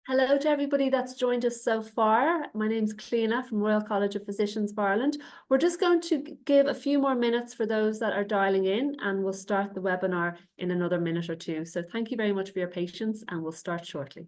Hello to everybody that's joined us so far. My name's Cliona from Royal College of Physicians of Ireland. We're just going to give a few more minutes for those that are dialing in, and we'll start the webinar in another minute or two. So thank you very much for your patience, and we'll start shortly.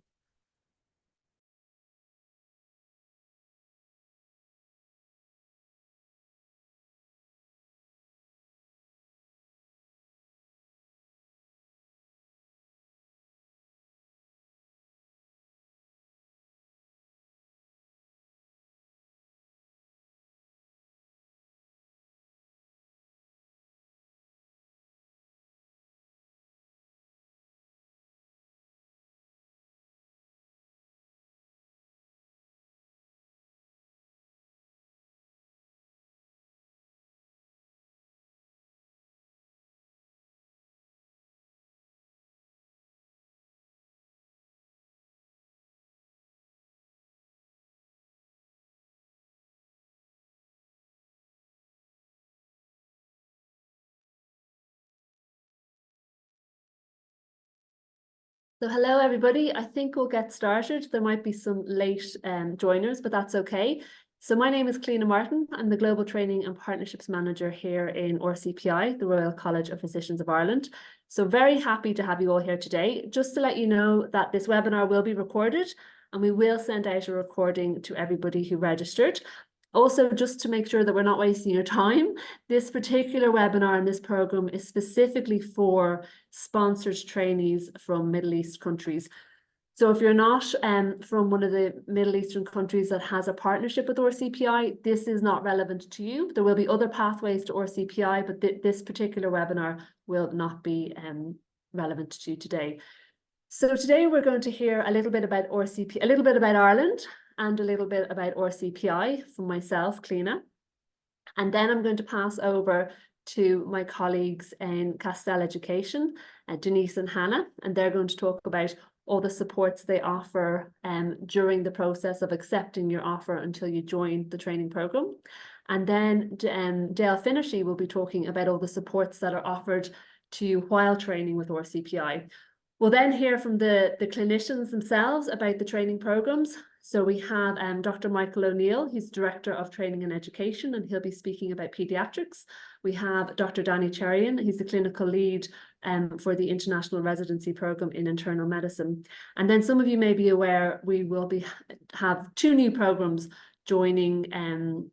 So hello, everybody. I think we'll get started. There might be some late joiners, but that's okay. So my name is Cliona Martin. I'm the Global Training and Partnerships Manager here in RCPI, the Royal College of Physicians of Ireland. So very happy to have you all here today. Just to let you know that this webinar will be recorded, and we will send out a recording to everybody who registered. Also, just to make sure that we're not wasting your time, this particular webinar and this program is specifically for sponsored trainees from Middle East countries. So if you're not from one of the Middle Eastern countries that has a partnership with RCPI, this is not relevant to you. There will be other pathways to RCPI, but this particular webinar will not be relevant to you today. So today we're going to hear a little bit about RCPI, a little bit about Ireland, and a little bit about RCPI from myself, Cliona. And then I'm going to pass over to my colleagues in Castell Education, Denise and Hannah, and they're going to talk about all the supports they offer during the process of accepting your offer until you join the training program. And then Dale Finnerty will be talking about all the supports that are offered to you while training with RCPI. We'll then hear from the clinicians themselves about the training programs. So we have Dr. Michael O'Neill, he's Director of Training and Education, and he'll be speaking about paediatrics. We have Dr. Danny Cherian, he's the clinical lead for the International Residency program in Internal Medicine. And then some of you may be aware, we will have two new programs joining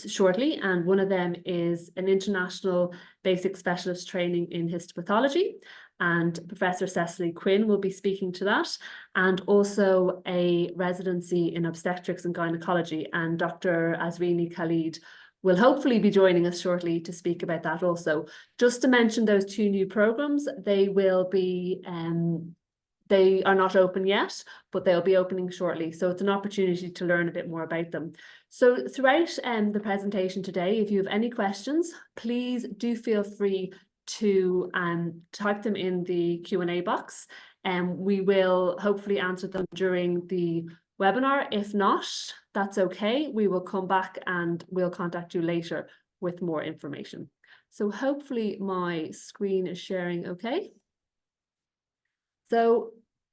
shortly, and one of them is an international basic specialist training in histopathology, and Professor Cecily Quinn will be speaking to that, and also a residency in obstetrics and gynecology, and Dr. Azrini Khalid will hopefully be joining us shortly to speak about that also. Just to mention those two new programs, they will be they are not open yet, but they'll be opening shortly. So it's an opportunity to learn a bit more about them. So throughout the presentation today, if you have any questions, please do feel free to type them in the Q&A box, and we will hopefully answer them during the webinar. If not, that's okay. We will come back and we'll contact you later with more information. So hopefully my screen is sharing okay. So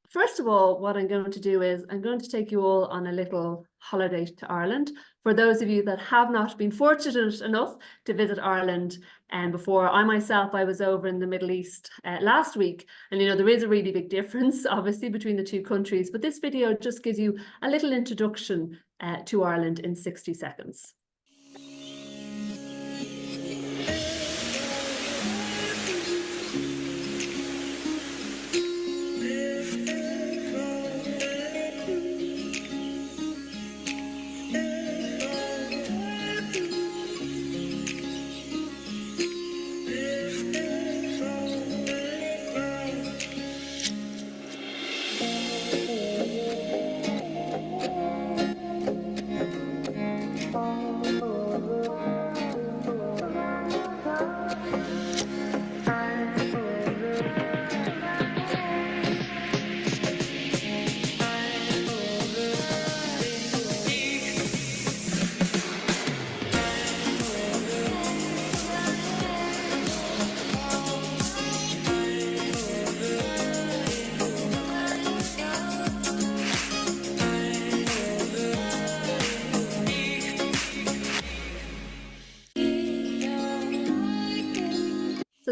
first of all, what I'm going to do is I'm going to take you all on a little holiday to Ireland. For those of you that have not been fortunate enough to visit Ireland before, I was over in the Middle East last week. And you know, there is a really big difference, obviously, between the two countries. But this video just gives you a little introduction to Ireland in 60 seconds.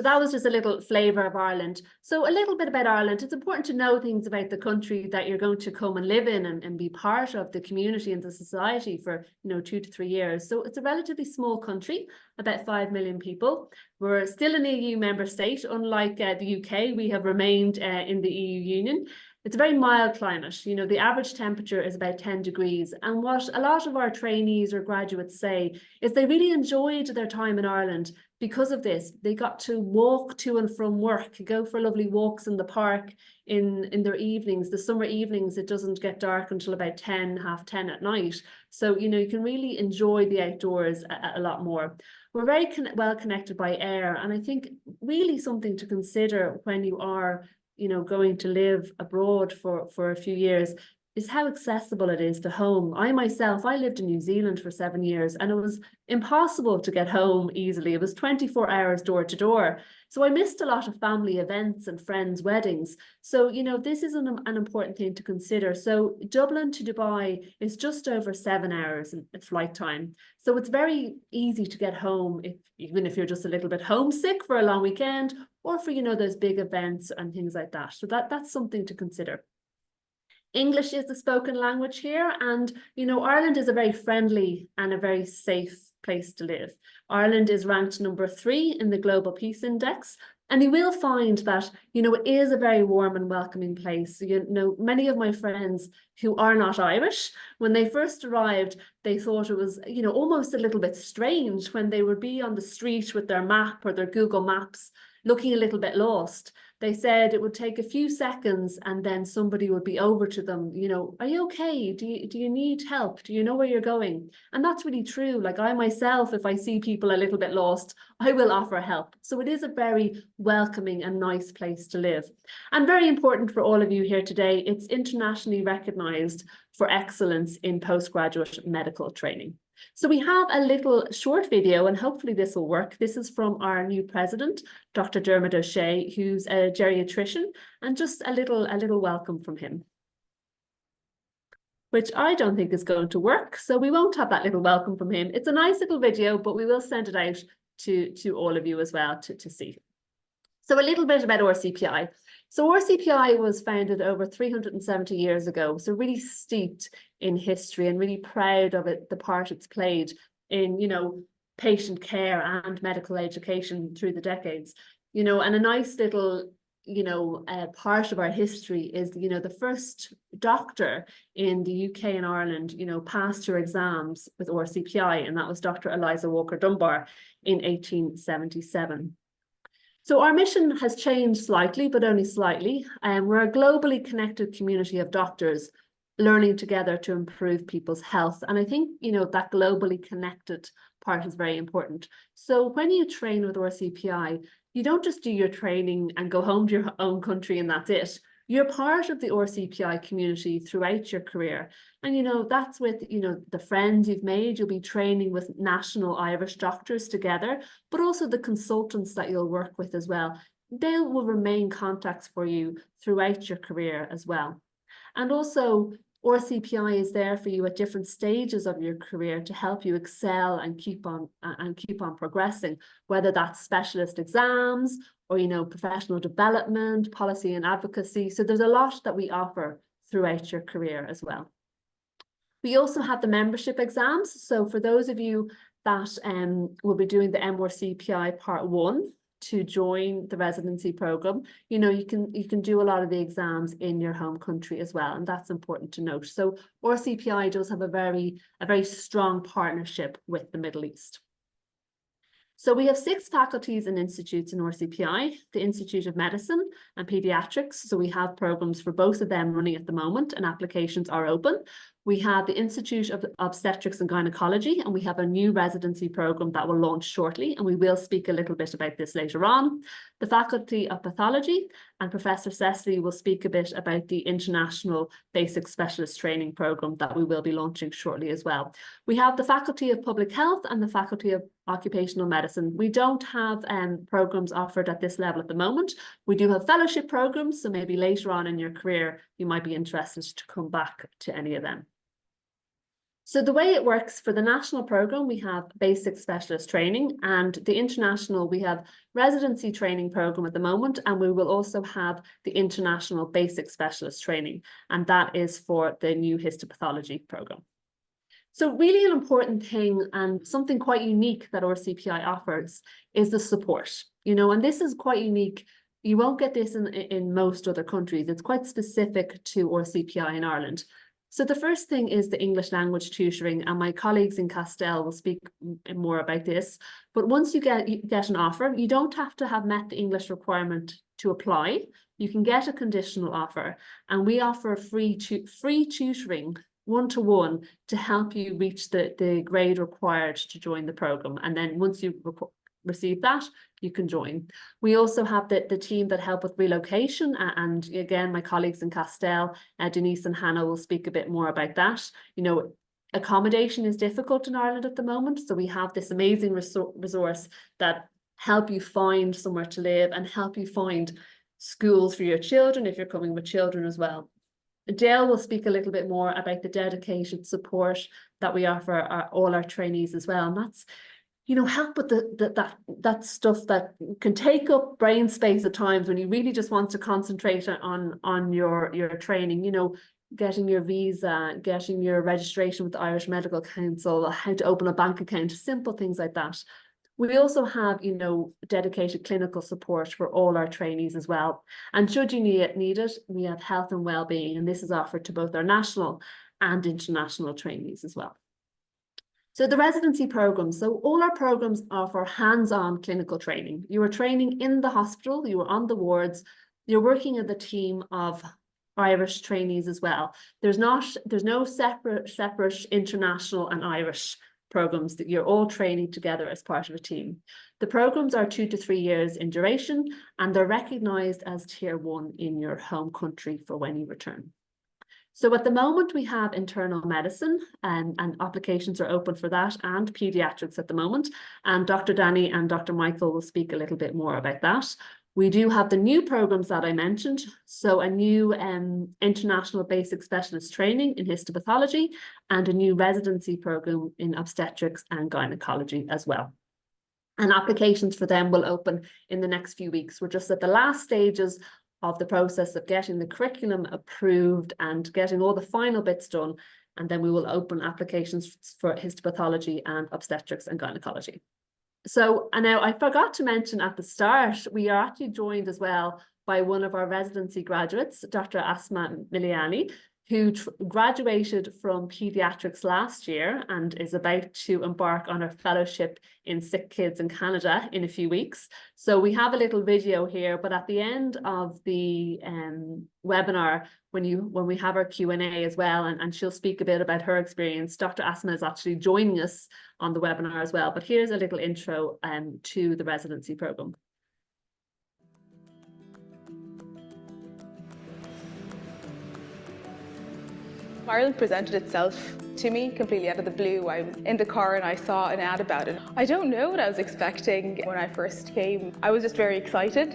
So that was just a little flavour of Ireland. So a little bit about Ireland. It's important to know things about the country that you're going to come and live in and be part of the community and the society for, 2 to 3 years. So it's a relatively small country, about 5 million people. We're still an EU member state. Unlike the UK, we have remained in the EU Union. It's a very mild climate. The average temperature is about 10 degrees. And what a lot of our trainees or graduates say is they really enjoyed their time in Ireland because of this. They got to walk to and from work, go for lovely walks in the park in their evenings. The summer evenings, it doesn't get dark until about 10, half 10 at night. So, you can really enjoy the outdoors a lot more. We're very well connected by air. And I think really something to consider when you are going to live abroad for a few years is how accessible it is to home. I lived in New Zealand for 7 years and it was impossible to get home easily. It was 24 hours door to door. So I missed a lot of family events and friends' weddings. So, this is an important thing to consider. So Dublin to Dubai is just over 7 hours in flight time. So it's very easy to get home even if you're just a little bit homesick for a long weekend or for, those big events and things like that. So that's something to consider. English is the spoken language here, and Ireland is a very friendly and a very safe place to live. Ireland is ranked number 3 in the Global Peace Index, and you will find that it is a very warm and welcoming place. Many of my friends who are not Irish, when they first arrived, they thought it was almost a little bit strange when they would be on the street with their map or their Google Maps looking a little bit lost. They said it would take a few seconds and then somebody would be over to them, are you okay? Do you need help? Do you know where you're going? And that's really true. Like I myself, if I see people a little bit lost, I will offer help. So it is a very welcoming and nice place to live. And very important for all of you here today, it's internationally recognised for excellence in postgraduate medical training. So we have a little short video and hopefully this will work. This is from our new president, Dr. Dermot O'Shea, who's a geriatrician, and just a little welcome from him, which I don't think is going to work. So we won't have that little welcome from him. It's a nice little video, but we will send it out to all of you as well to see. So a little bit about RCPI. So RCPI was founded over 370 years ago, so really steeped in history and really proud of it, the part it's played in, patient care and medical education through the decades. And a nice little, part of our history is, the first doctor in the UK and Ireland, passed her exams with RCPI, and that was Dr. Eliza Walker Dunbar in 1877. So our mission has changed slightly, but only slightly. We're a globally connected community of doctors learning together to improve people's health. And I think, that globally connected part is very important. So when you train with RCPI, you don't just do your training and go home to your own country and that's it. You're part of the RCPI community throughout your career. And, that's with, the friends you've made. You'll be training with national Irish doctors together, but also the consultants that you'll work with as well. They will remain contacts for you throughout your career as well. And also, RCPI is there for you at different stages of your career to help you excel and keep on progressing, whether that's specialist exams or, professional development, policy and advocacy. So there's a lot that we offer throughout your career as well. We also have the membership exams. So for those of you that will be doing the MRCPI Part 1 to join the residency program, you can do a lot of the exams in your home country as well, and that's important to note. So RCPI does have a very strong partnership with the Middle East. So we have 6 faculties and institutes in RCPI, the Institute of Medicine and Paediatrics. So we have programs for both of them running at the moment and applications are open. We have the Institute of Obstetrics and Gynecology, and we have a new residency program that will launch shortly, and we will speak a little bit about this later on. The Faculty of Pathology, and Professor Cecily will speak a bit about the International Basic Specialist Training Program that we will be launching shortly as well. We have the Faculty of Public Health and the Faculty of Occupational Medicine. We don't have programs offered at this level at the moment. We do have fellowship programs, so maybe later on in your career, you might be interested to come back to any of them. So the way it works for the national program, we have basic specialist training, and the international, we have residency training program at the moment, and we will also have the international basic specialist training, and that is for the new histopathology program. So really an important thing and something quite unique that RCPI offers is the support, and this is quite unique. You won't get this in most other countries. It's quite specific to RCPI in Ireland. So the first thing is the English language tutoring, and my colleagues in Castell will speak more about this. But once you get an offer, you don't have to have met the English requirement to apply. You can get a conditional offer, and we offer free tutoring one-to-one to help you reach the grade required to join the program. And then once you receive that, you can join. We also have the team that help with relocation, and again, my colleagues in Castell, Denise and Hannah, will speak a bit more about that. Accommodation is difficult in Ireland at the moment, so we have this amazing resource that help you find somewhere to live and help you find schools for your children if you're coming with children as well. Dale will speak a little bit more about the dedicated support that we offer all our trainees as well, and that's help with that stuff that can take up brain space at times when you really just want to concentrate on your training, getting your visa, getting your registration with the Irish Medical Council, how to open a bank account, simple things like that. We also have, dedicated clinical support for all our trainees as well. And should you need it, we have health and wellbeing, and this is offered to both our national and international trainees as well. So the residency program, so all our programs offer hands-on clinical training. You are training in the hospital, you are on the wards, you're working in the team of Irish trainees as well. There's no separate international and Irish programs, that you're all training together as part of a team. The programs are 2 to 3 years in duration, and they're recognised as Tier 1 in your home country for when you return. So at the moment we have internal medicine, and applications are open for that, and paediatrics at the moment, and Dr. Danny and Dr. Michael will speak a little bit more about that. We do have the new programs that I mentioned, so a new international basic specialist training in histopathology and a new residency program in obstetrics and gynecology as well. And applications for them will open in the next few weeks. We're just at the last stages of the process of getting the curriculum approved and getting all the final bits done, and then we will open applications for histopathology and obstetrics and gynecology. So, and now I forgot to mention at the start, we are actually joined as well by one of our residency graduates, Dr. Asma Miliani, who graduated from paediatrics last year and is about to embark on her fellowship in sick kids in Canada in a few weeks. So we have a little video here, but at the end of the webinar, when we have our Q&A as well, and she'll speak a bit about her experience, Dr. Asma is actually joining us on the webinar as well. But here's a little intro to the residency program. Ireland presented itself to me completely out of the blue. I was in the car and I saw an ad about it. I don't know what I was expecting when I first came. I was just very excited.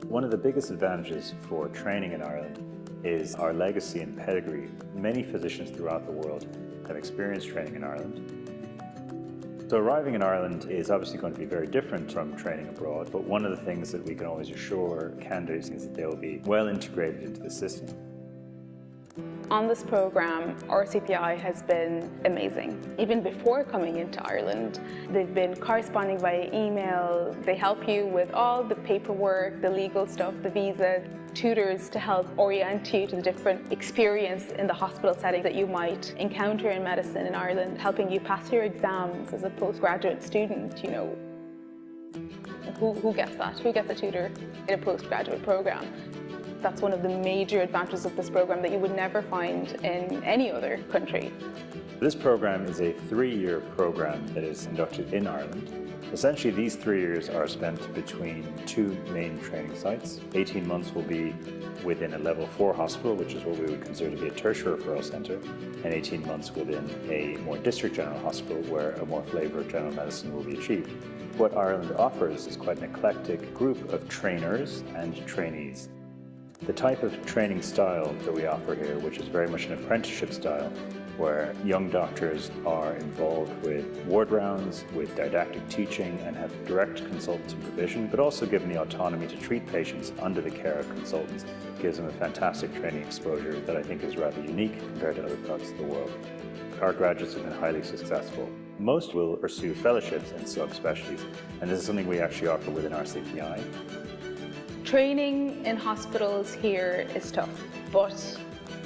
One of the biggest advantages for training in Ireland is our legacy and pedigree. Many physicians throughout the world have experienced training in Ireland. So arriving in Ireland is obviously going to be very different from training abroad, but one of the things that we can always assure candidates is that they will be well integrated into the system. On this program, RCPI has been amazing. Even before coming into Ireland, they've been corresponding via email. They help you with all the paperwork, the legal stuff, the visa, tutors to help orient you to the different experience in the hospital setting that you might encounter in medicine in Ireland, helping you pass your exams as a postgraduate student. Who gets that? Who gets a tutor in a postgraduate program? That's one of the major advantages of this program that you would never find in any other country. This program is a 3-year program that is conducted in Ireland. Essentially, these 3 years are spent between 2 main training sites. 18 months will be within a level 4 hospital, which is what we would consider to be a tertiary referral centre, and 18 months within a more district general hospital where a more flavour of general medicine will be achieved. What Ireland offers is quite an eclectic group of trainers and trainees. The type of training style that we offer here, which is very much an apprenticeship style, where young doctors are involved with ward rounds, with didactic teaching, and have direct consultant supervision, but also given the autonomy to treat patients under the care of consultants, gives them a fantastic training exposure that I think is rather unique compared to other parts of the world. Our graduates have been highly successful. Most will pursue fellowships in subspecialties, and this is something we actually offer within RCPI. Training in hospitals here is tough, but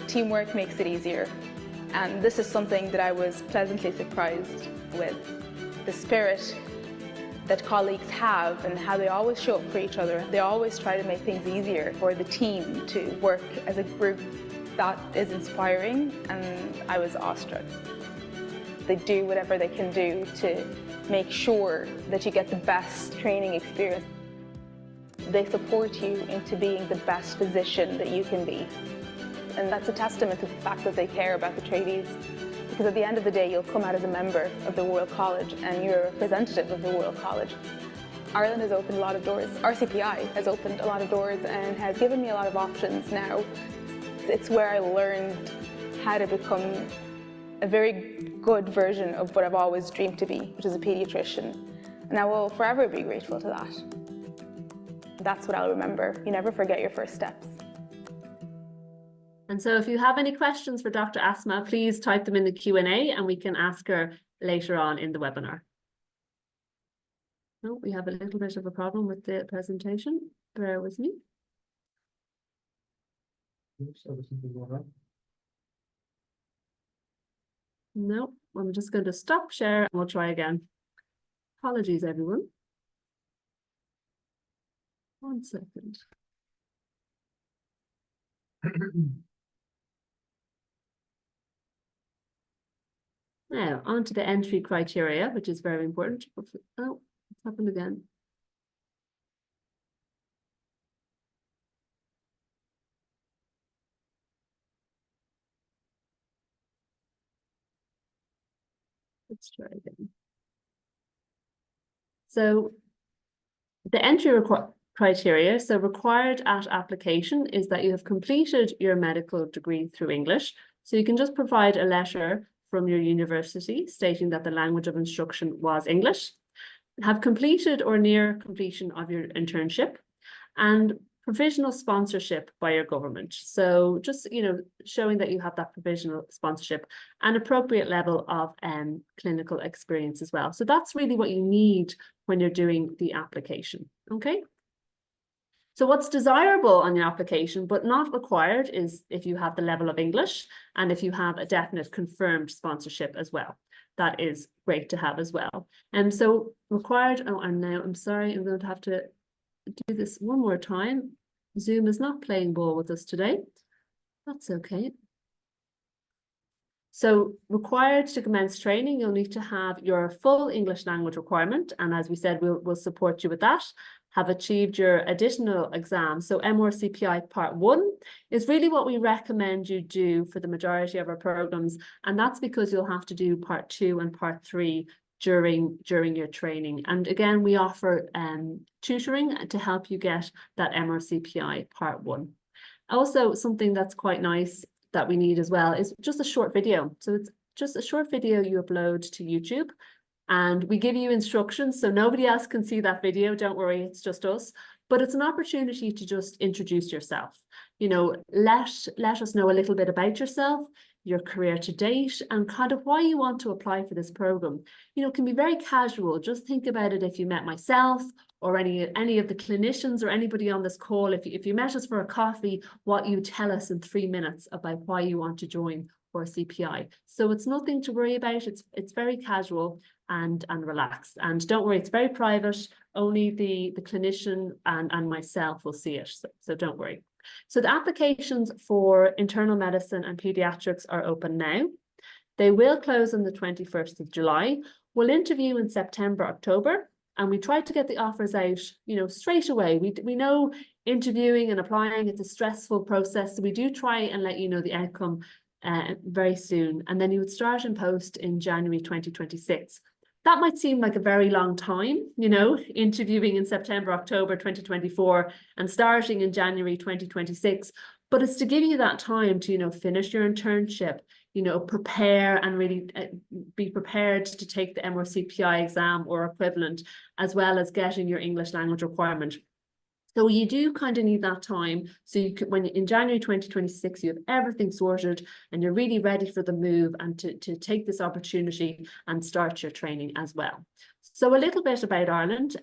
teamwork makes it easier. And this is something that I was pleasantly surprised with. The spirit that colleagues have and how they always show up for each other. They always try to make things easier for the team to work as a group. That is inspiring, and I was awestruck. They do whatever they can do to make sure that you get the best training experience. They support you into being the best physician that you can be. And that's a testament to the fact that they care about the trainees. Because at the end of the day, you'll come out as a member of the Royal College and you're a representative of the Royal College. Ireland has opened a lot of doors. RCPI has opened a lot of doors and has given me a lot of options now. It's where I learned how to become a very good version of what I've always dreamed to be, which is a paediatrician. And I will forever be grateful to that. That's what I'll remember. You never forget your first steps. And so if you have any questions for Dr. Asma, please type them in the Q&A and we can ask her later on in the webinar. Oh, we have a little bit of a problem with the presentation. Bear with me. No, I'm just going to stop share and we'll try again. Apologies, everyone. 1 second. Now, on to the entry criteria, which is very important. Oh, it's happened again. Let's try again. So, the entry criteria, so required at application, is that you have completed your medical degree through English. So you can just provide a letter from your university stating that the language of instruction was English, have completed or near completion of your internship, and provisional sponsorship by your government. So just, showing that you have that provisional sponsorship and appropriate level of clinical experience as well. So that's really what you need when you're doing the application, okay? So what's desirable on your application but not required is if you have the level of English and if you have a definite confirmed sponsorship as well. That is great to have as well. And so required, I'm sorry, I'm going to have to do this one more time. Zoom is not playing ball with us today. That's okay. So required to commence training, you'll need to have your full English language requirement. And as we said, we'll support you with that. Have achieved your additional exam. So MRCPI Part 1 is really what we recommend you do for the majority of our programs. And that's because you'll have to do Part 2 and Part 3 during your training. And again, we offer tutoring to help you get that MRCPI Part 1. Also, something that's quite nice that we need as well is just a short video. So it's just a short video you upload to YouTube. And we give you instructions, so nobody else can see that video. Don't worry, it's just us. But it's an opportunity to just introduce yourself. Let us know a little bit about yourself, your career to date, and kind of why you want to apply for this program. It can be very casual. Just think about it if you met myself or any of the clinicians or anybody on this call. If you met us for a coffee, what you tell us in 3 minutes about why you want to join RCPI. So it's nothing to worry about. It's very casual and relaxed. And don't worry, it's very private. Only the clinician and myself will see it. So don't worry. So the applications for internal medicine and paediatrics are open now. They will close on the 21st of July. We'll interview in September, October, and we try to get the offers out, straight away. We know interviewing and applying, it's a stressful process. So we do try and let you know the outcome very soon. And then you would start in post in January 2026. That might seem like a very long time, you know, interviewing in September, October 2024 and starting in January 2026. But it's to give you that time to, you know, finish your internship, you know, prepare and really be prepared to take the MRCPI exam or equivalent, as well as getting your English language requirement. So you do kind of need that time. So you could, when in January 2026, you have everything sorted and you're really ready for the move and to take this opportunity and start your training as well. So a little bit about Ireland.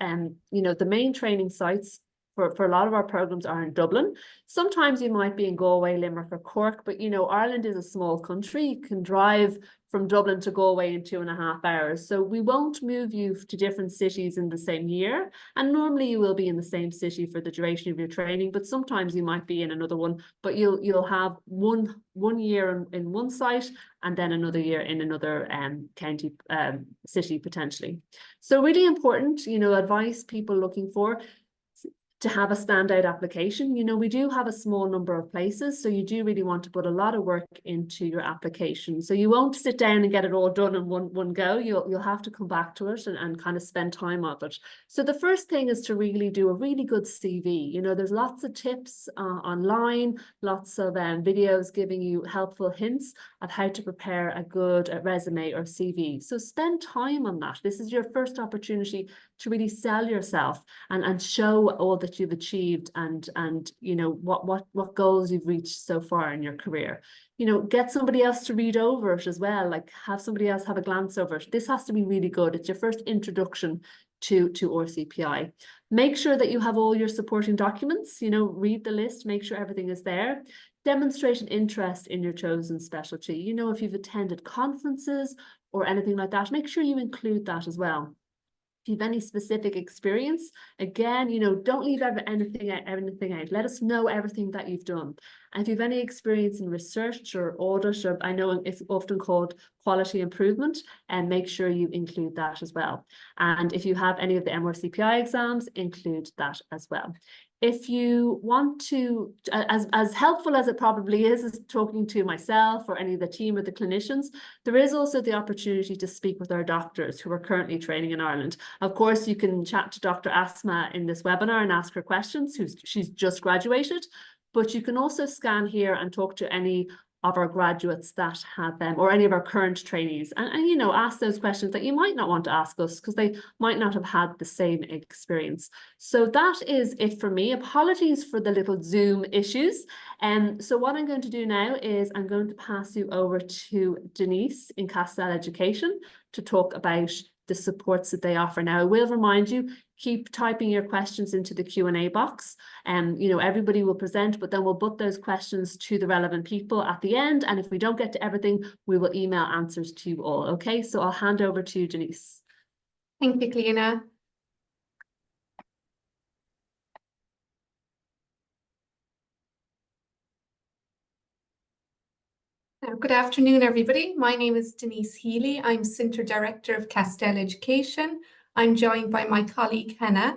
You know, the main training sites for a lot of our programs are in Dublin. Sometimes you might be in Galway, Limerick or Cork, but you know, Ireland is a small country. You can drive from Dublin to Galway in 2.5 hours. So we won't move you to different cities in the same year. And normally you will be in the same city for the duration of your training, but sometimes you might be in another one, but you'll have one year in one site and then another year in another county city potentially. So really important, you know, advice people looking for to have a standout application. You know, we do have a small number of places, so you do really want to put a lot of work into your application. So you won't sit down and get it all done in one go. You'll have to come back to it and kind of spend time on it. So the first thing is to really do a really good CV. You know, there's lots of tips online, lots of videos giving you helpful hints of how to prepare a good resume or CV. So spend time on that. This is your first opportunity to really sell yourself and show all that you've achieved and you know what goals you've reached so far in your career. You know, get somebody else to read over it as well, like have somebody else have a glance over it. This has to be really good. It's your first introduction to RCPI. Make sure that you have all your supporting documents, you know, read the list, make sure everything is there. Demonstrate an interest in your chosen specialty. You know, if you've attended conferences or anything like that, make sure you include that as well. If you have any specific experience, again, you know, don't leave anything out. Let us know everything that you've done. And if you have any experience in research or audit, or I know it's often called quality improvement, and make sure you include that as well. And if you have any of the MRCPI exams, include that as well. If you want to, as helpful as it probably is talking to myself or any of the team or the clinicians, there is also the opportunity to speak with our doctors who are currently training in Ireland. Of course, you can chat to Dr. Asma in this webinar and ask her questions. She's just graduated, but you can also scan here and talk to any of our graduates that have them or any of our current trainees and you know, ask those questions that you might not want to ask us because they might not have had the same experience. So that is it for me. Apologies for the little Zoom issues. So what I'm going to do now is I'm going to pass you over to Denise in Castell Education to talk about the supports that they offer. Now, I will remind you, keep typing your questions into the Q&A box. You know, everybody will present, but then we'll put those questions to the relevant people at the end. And if we don't get to everything, we will email answers to you all. Okay, so I'll hand over to Denise. Thank you, Cliona. Good afternoon, everybody. My name is Denise Healy. I'm Centre Director of Castell Education. I'm joined by my colleague Hannah,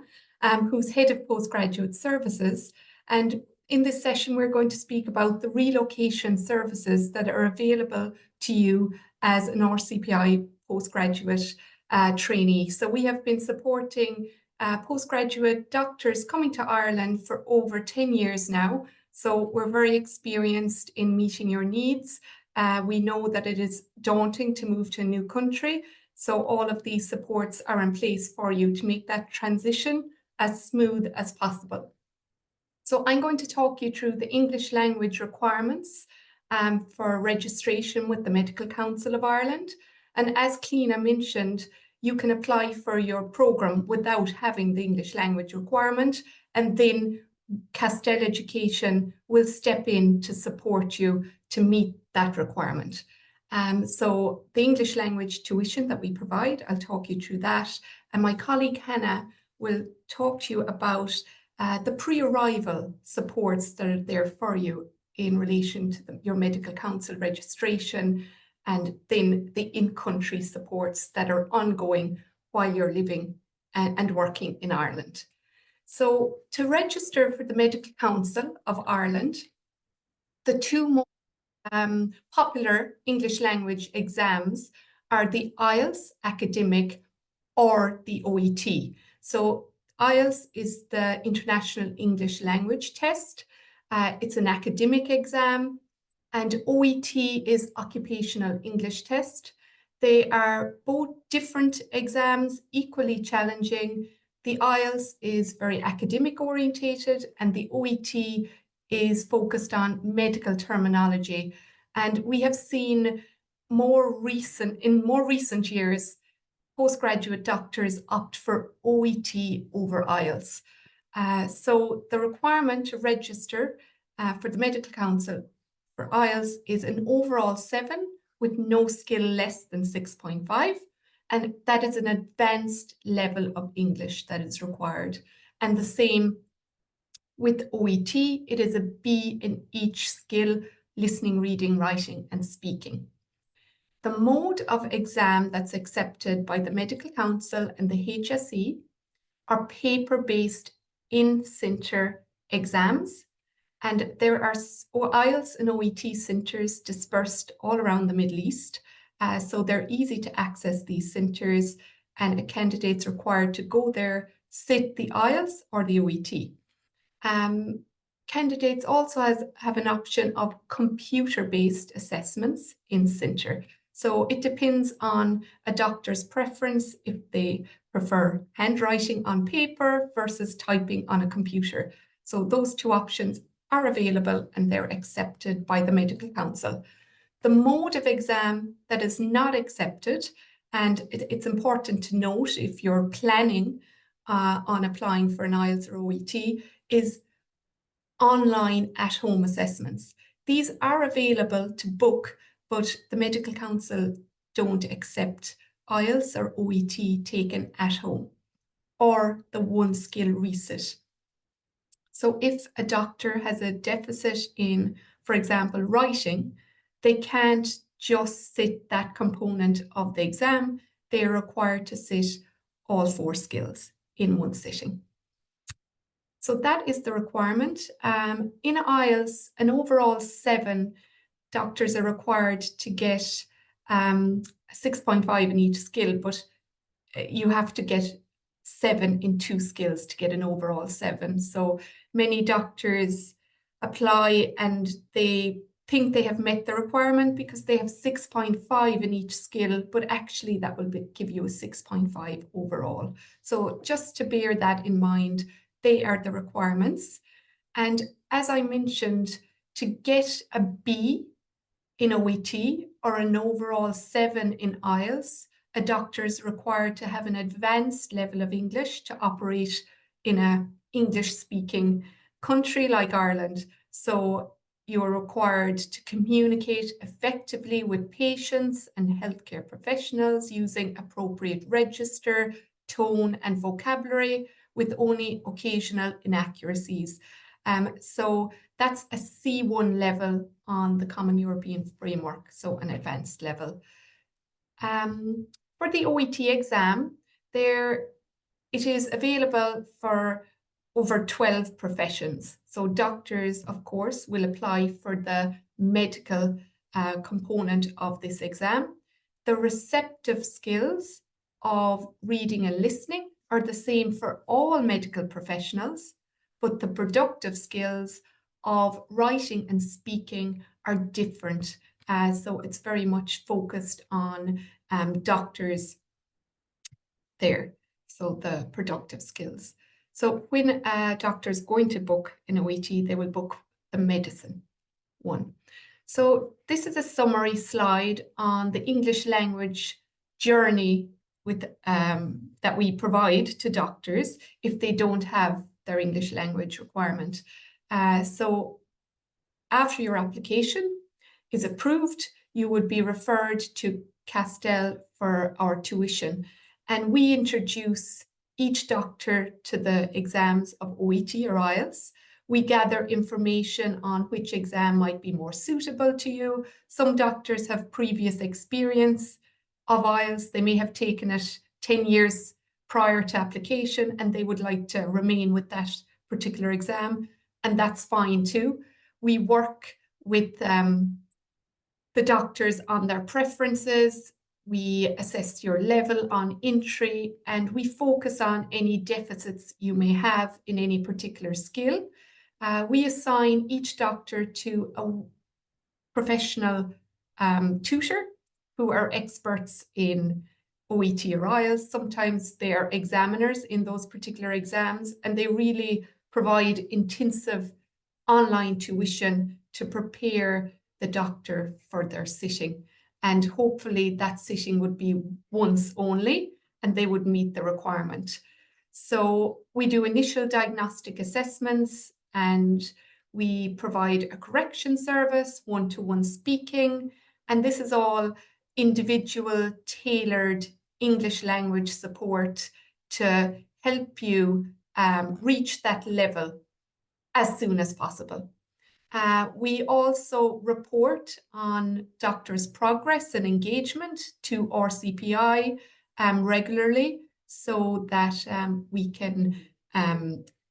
who's Head of Postgraduate Services. And in this session, we're going to speak about the relocation services that are available to you as an RCPI postgraduate trainee. So we have been supporting postgraduate doctors coming to Ireland for over 10 years now. So we're very experienced in meeting your needs. We know that it is daunting to move to a new country. So all of these supports are in place for you to make that transition as smooth as possible. So I'm going to talk you through the English language requirements for registration with the Medical Council of Ireland. And as Cliona mentioned, you can apply for your programme without having the English language requirement, and then Castell Education will step in to support you to meet that requirement. So the English language tuition that we provide, I'll talk you through that. And my colleague Hannah will talk to you about the pre-arrival supports that are there for you in relation to your Medical Council registration, and then the in-country supports that are ongoing while you're living and working in Ireland. So to register for the Medical Council of Ireland, the two most popular English language exams are the IELTS Academic or the OET. So IELTS is the International English Language Test. It's an academic exam, and OET is Occupational English Test. They are both different exams, equally challenging. The IELTS is very academic orientated, and the OET is focused on medical terminology. And we have seen in more recent years, postgraduate doctors opt for OET over IELTS. So the requirement to register for the Medical Council for IELTS is an overall 7 with no skill less than 6.5. And that is an advanced level of English that is required. And the same with OET, it is a B in each skill: listening, reading, writing, and speaking. The mode of exam that's accepted by the Medical Council and the HSE are paper-based in-centre exams, and there are IELTS and OET centres dispersed all around the Middle East, so they're easy to access these centres, and a candidate's required to go there, sit the IELTS or the OET. Candidates also have an option of computer-based assessments in centre. So it depends on a doctor's preference if they prefer handwriting on paper versus typing on a computer. So those two options are available and they're accepted by the Medical Council. The mode of exam that is not accepted, and it's important to note if you're planning on applying for an IELTS or OET, is online at-home assessments. These are available to book, but the Medical Council don't accept IELTS or OET taken at home, or the one skill resit. So if a doctor has a deficit in, for example, writing, they can't just sit that component of the exam. They are required to sit all 4 skills in one sitting. So that is the requirement. In IELTS, an overall 7, doctors are required to get 6.5 in each skill, but you have to get 7 in 2 skills to get an overall 7. So many doctors apply and they think they have met the requirement because they have 6.5 in each skill, but actually that will give you a 6.5 overall. So just to bear that in mind, they are the requirements. And as I mentioned, to get a B in OET or an overall 7 in IELTS, a doctor is required to have an advanced level of English to operate in an English-speaking country like Ireland. So you're required to communicate effectively with patients and healthcare professionals using appropriate register, tone, and vocabulary with only occasional inaccuracies. So that's a C1 level on the Common European Framework, so an advanced level. For the OET exam, it is available for over 12 professions. So doctors, of course, will apply for the medical component of this exam. The receptive skills of reading and listening are the same for all medical professionals, but the productive skills of writing and speaking are different. So it's very much focused on doctors there, so the productive skills. So when a doctor is going to book an OET, they will book the medicine one. So this is a summary slide on the English language journey with that we provide to doctors if they don't have their English language requirement. So after your application is approved, you would be referred to Castell for our tuition, and we introduce each doctor to the exams of OET or IELTS. We gather information on which exam might be more suitable to you. Some doctors have previous experience of IELTS. They may have taken it 10 years prior to application and they would like to remain with that particular exam, and that's fine too. We work with the doctors on their preferences. we assess your level on entry, and we focus on any deficits you may have in any particular skill. We assign each doctor to a professional tutor who are experts in OET or IELTS. Sometimes they are examiners in those particular exams, and they really provide intensive online tuition to prepare the doctor for their sitting. And hopefully that sitting would be once only, and they would meet the requirement. So we do initial diagnostic assessments, and we provide a correction service, one-to-one speaking, and this is all individual, tailored English language support to help you reach that level as soon as possible. We also report on doctors' progress and engagement to RCPI regularly, so that we can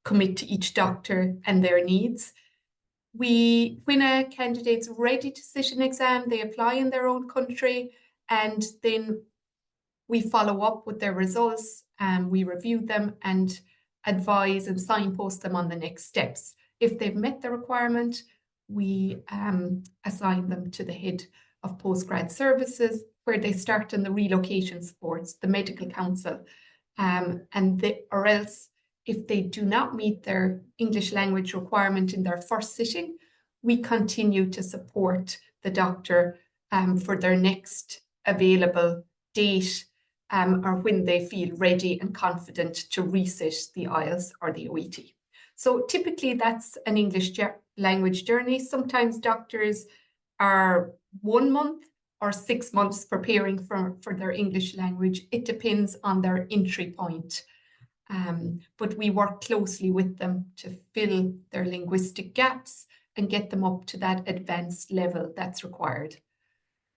commit to each doctor and their needs. When a candidate's ready to sit an exam, they apply in their own country, and then we follow up with their results, and we review them and advise and signpost them on the next steps. If they've met the requirement, we assign them to the head of postgrad services, where they start in the relocation supports, the medical council, or else if they do not meet their English language requirement in their first sitting, we continue to support the doctor for their next available date, or when they feel ready and confident to resit the IELTS or the OET. So typically that's an English language journey. Sometimes doctors are 1 month or 6 months preparing for their English language. It depends on their entry point. But we work closely with them to fill their linguistic gaps and get them up to that advanced level that's required.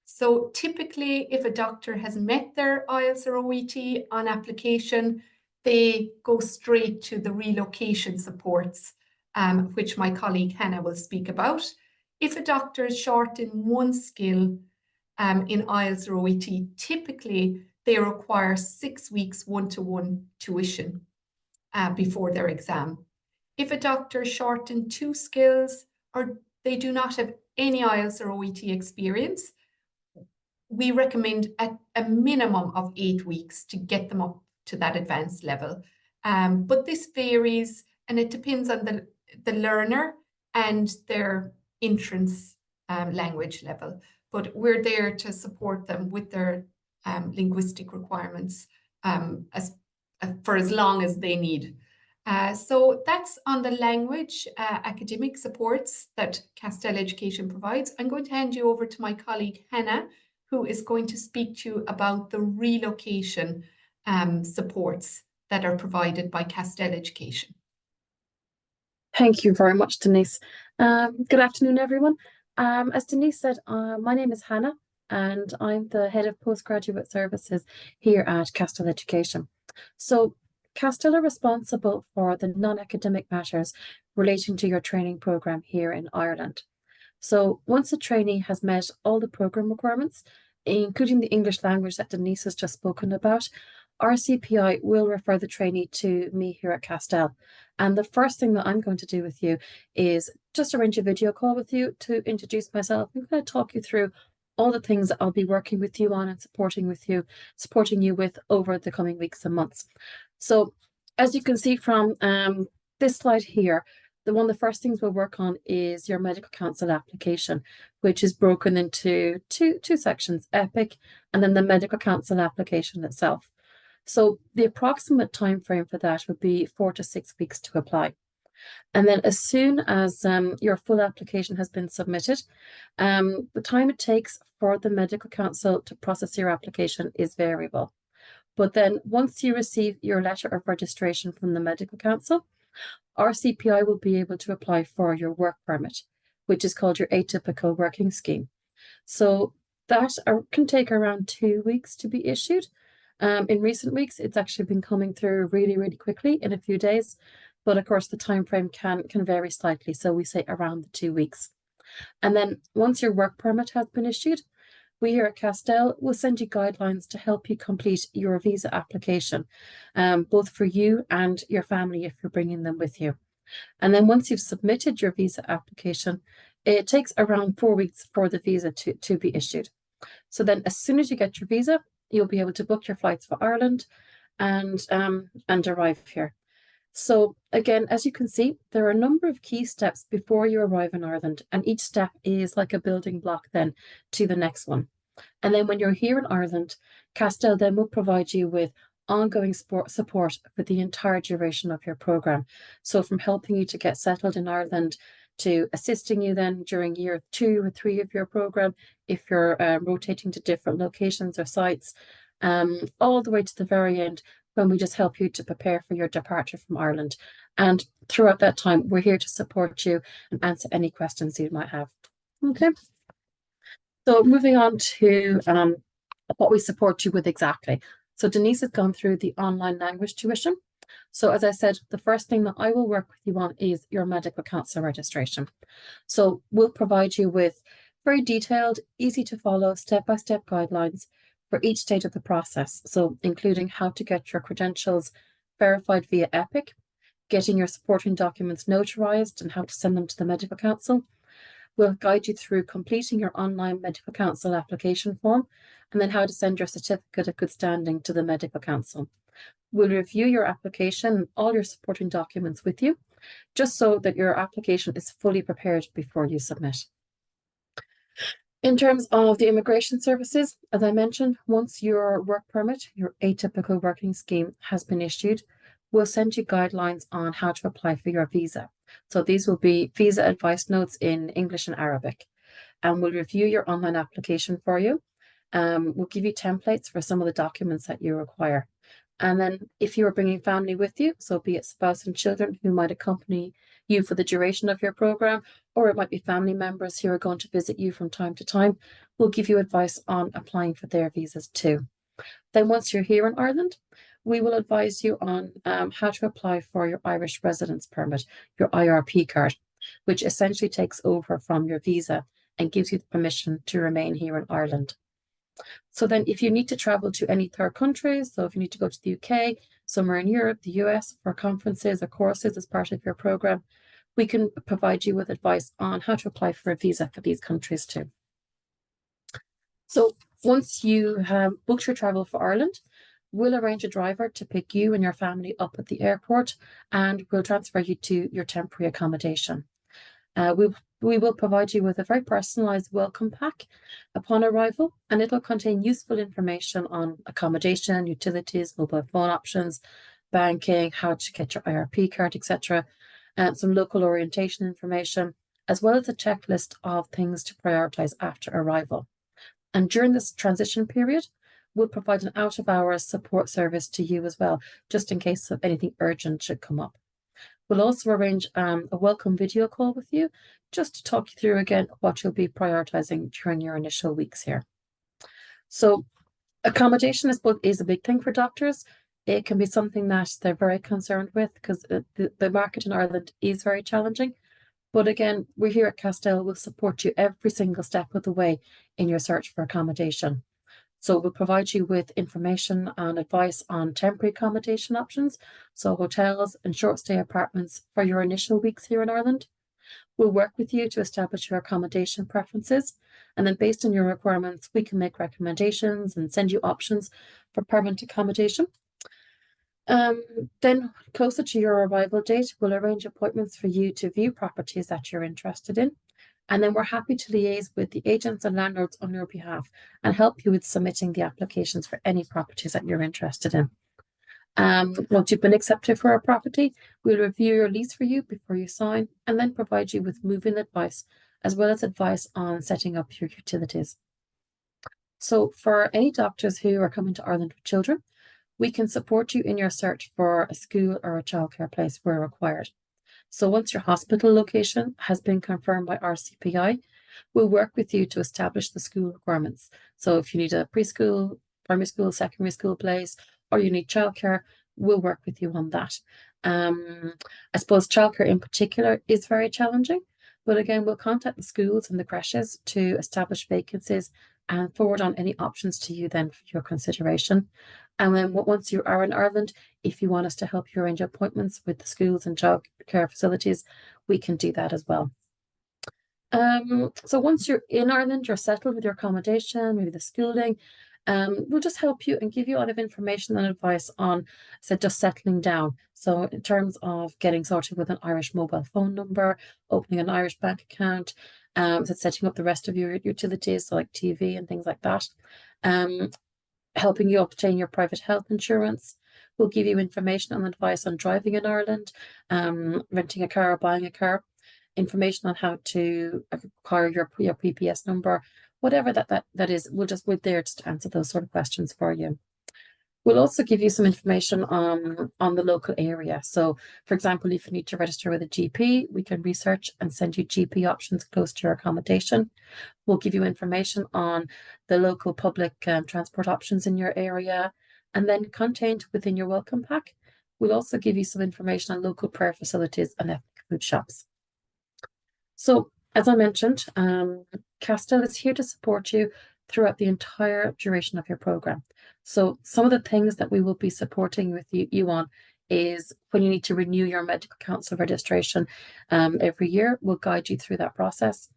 So typically, if a doctor has met their IELTS or OET on application, they go straight to the relocation supports, which my colleague Hannah will speak about. If a doctor is short in one skill in IELTS or OET, typically they require 6 weeks one-to-one tuition before their exam. If a doctor is short in 2 skills, or they do not have any IELTS or OET experience, we recommend at a minimum of 8 weeks to get them up to that advanced level. But this varies, and it depends on the learner and their entrance language level. But we're there to support them with their linguistic requirements for as long as they need. So that's on the language academic supports that Castell Education provides. I'm going to hand you over to my colleague Hannah, who is going to speak to you about the relocation supports that are provided by Castell Education. Thank you very much, Denise. Good afternoon, everyone. As Denise said, my name is Hannah, and I'm the head of postgraduate services here at Castell Education. So Castell are responsible for the non-academic matters relating to your training programme here in Ireland. So once a trainee has met all the programme requirements, including the English language that Denise has just spoken about, RCPI will refer the trainee to me here at Castell. And the first thing that I'm going to do with you is just arrange a video call with you to introduce myself. I'm going to talk you through all the things that I'll be working with you on and supporting you with over the coming weeks and months. So as you can see from this slide here, one of the first things we'll work on is your medical council application, which is broken into two sections, EPIC and then the medical council application itself. So the approximate time frame for that would be 4 to 6 weeks to apply. And then as soon as your full application has been submitted, the time it takes for the medical council to process your application is variable. But then once you receive your letter of registration from the medical council, RCPI will be able to apply for your work permit, which is called your atypical working scheme. So that can take around 2 weeks to be issued. In recent weeks, it's actually been coming through really, really quickly in a few days. But of course, the time frame can vary slightly. So we say around the 2 weeks. And then once your work permit has been issued, we here at Castell will send you guidelines to help you complete your visa application, both for you and your family if you're bringing them with you. And then once you've submitted your visa application, it takes around 4 weeks for the visa to be issued. So then as soon as you get your visa, you'll be able to book your flights for Ireland and arrive here. So again, as you can see, there are a number of key steps before you arrive in Ireland, and each step is like a building block then to the next one. And then when you're here in Ireland, Castell then will provide you with ongoing support for the entire duration of your program. So from helping you to get settled in Ireland to assisting you then during year 2 or 3 of your program, if you're rotating to different locations or sites, all the way to the very end when we just help you to prepare for your departure from Ireland. And throughout that time, we're here to support you and answer any questions you might have. Okay. So moving on to what we support you with exactly. So Denise has gone through the online language tuition. So as I said, the first thing that I will work with you on is your medical council registration. So we'll provide you with very detailed, easy to follow, step-by-step guidelines for each stage of the process. So including how to get your credentials verified via EPIC, getting your supporting documents notarized and how to send them to the medical council. We'll guide you through completing your online medical council application form and then how to send your certificate of good standing to the medical council. We'll review your application and all your supporting documents with you, just so that your application is fully prepared before you submit. In terms of the immigration services, as I mentioned, once your work permit, your atypical working scheme has been issued, we'll send you guidelines on how to apply for your visa. So these will be visa advice notes in English and Arabic, and we'll review your online application for you. We'll give you templates for some of the documents that you require. And then if you are bringing family with you, so be it spouse and children who might accompany you for the duration of your program, or it might be family members who are going to visit you from time to time, we'll give you advice on applying for their visas too. Then once you're here in Ireland, we will advise you on how to apply for your Irish residence permit, your IRP card, which essentially takes over from your visa and gives you the permission to remain here in Ireland. So then if you need to travel to any third countries, so if you need to go to the UK, somewhere in Europe, the US for conferences or courses as part of your program, we can provide you with advice on how to apply for a visa for these countries too. So once you have booked your travel for Ireland, we'll arrange a driver to pick you and your family up at the airport, and we'll transfer you to your temporary accommodation. We will provide you with a very personalised welcome pack upon arrival, and it'll contain useful information on accommodation, utilities, mobile phone options, banking, how to get your IRP card, etc., and some local orientation information, as well as a checklist of things to prioritise after arrival. And during this transition period, we'll provide an out-of-hours support service to you as well, just in case of anything urgent should come up. We'll also arrange a welcome video call with you, just to talk you through again what you'll be prioritising during your initial weeks here. So accommodation is a big thing for doctors. It can be something that they're very concerned with because the market in Ireland is very challenging. But again, we're here at Castell, we'll support you every single step of the way in your search for accommodation. So we'll provide you with information and advice on temporary accommodation options, so hotels and short stay apartments for your initial weeks here in Ireland. We'll work with you to establish your accommodation preferences, and then based on your requirements, we can make recommendations and send you options for permanent accommodation. Then closer to your arrival date, we'll arrange appointments for you to view properties that you're interested in. And then we're happy to liaise with the agents and landlords on your behalf and help you with submitting the applications for any properties that you're interested in. Once you've been accepted for a property, we'll review your lease for you before you sign and then provide you with move-in advice, as well as advice on setting up your utilities. So for any doctors who are coming to Ireland with children, we can support you in your search for a school or a childcare place where required. So once your hospital location has been confirmed by RCPI, we'll work with you to establish the school requirements. So if you need a preschool, primary school, secondary school place, or you need childcare, we'll work with you on that. I suppose childcare in particular is very challenging, but again, we'll contact the schools and the creches to establish vacancies and forward on any options to you then for your consideration. And then once you are in Ireland, if you want us to help you arrange appointments with the schools and childcare facilities, we can do that as well. So once you're in Ireland, you're settled with your accommodation, maybe the schooling, we'll just help you and give you a lot of information and advice on, just settling down. So in terms of getting sorted with an Irish mobile phone number, opening an Irish bank account, setting up the rest of your utilities, so like TV and things like that, helping you obtain your private health insurance. We'll give you information and advice on driving in Ireland, renting a car or buying a car, information on how to acquire your PPS number, whatever that is. We're there just to answer those sort of questions for you. We'll also give you some information on the local area. So, for example, if you need to register with a GP, we can research and send you GP options close to your accommodation. We'll give you information on the local public transport options in your area. And then contained within your welcome pack, we'll also give you some information on local prayer facilities and ethnic food shops. So, as I mentioned, Castell is here to support you throughout the entire duration of your program. So some of the things that we will be supporting with you on is when you need to renew your medical council registration every year, we'll guide you through that process.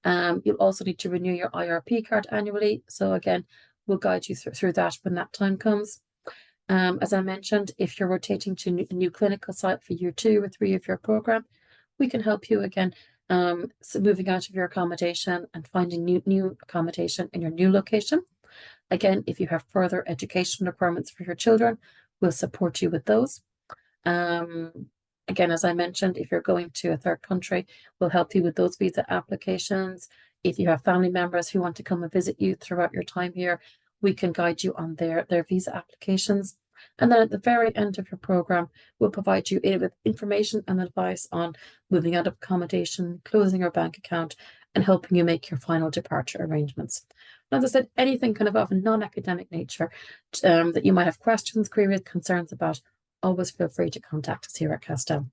You'll also need to renew your IRP card annually. So again, we'll guide you through that when that time comes. As I mentioned, if you're rotating to a new clinical site for year 2 or 3 of your program, we can help you again, so moving out of your accommodation and finding new accommodation in your new location. Again, if you have further education requirements for your children, we'll support you with those. Again, as I mentioned, if you're going to a third country, we'll help you with those visa applications. If you have family members who want to come and visit you throughout your time here, we can guide you on their visa applications. And then at the very end of your program, we'll provide you with information and advice on moving out of accommodation, closing your bank account, and helping you make your final departure arrangements. And as I said, anything kind of a non-academic nature that you might have questions, queries, concerns about, always feel free to contact us here at Castell.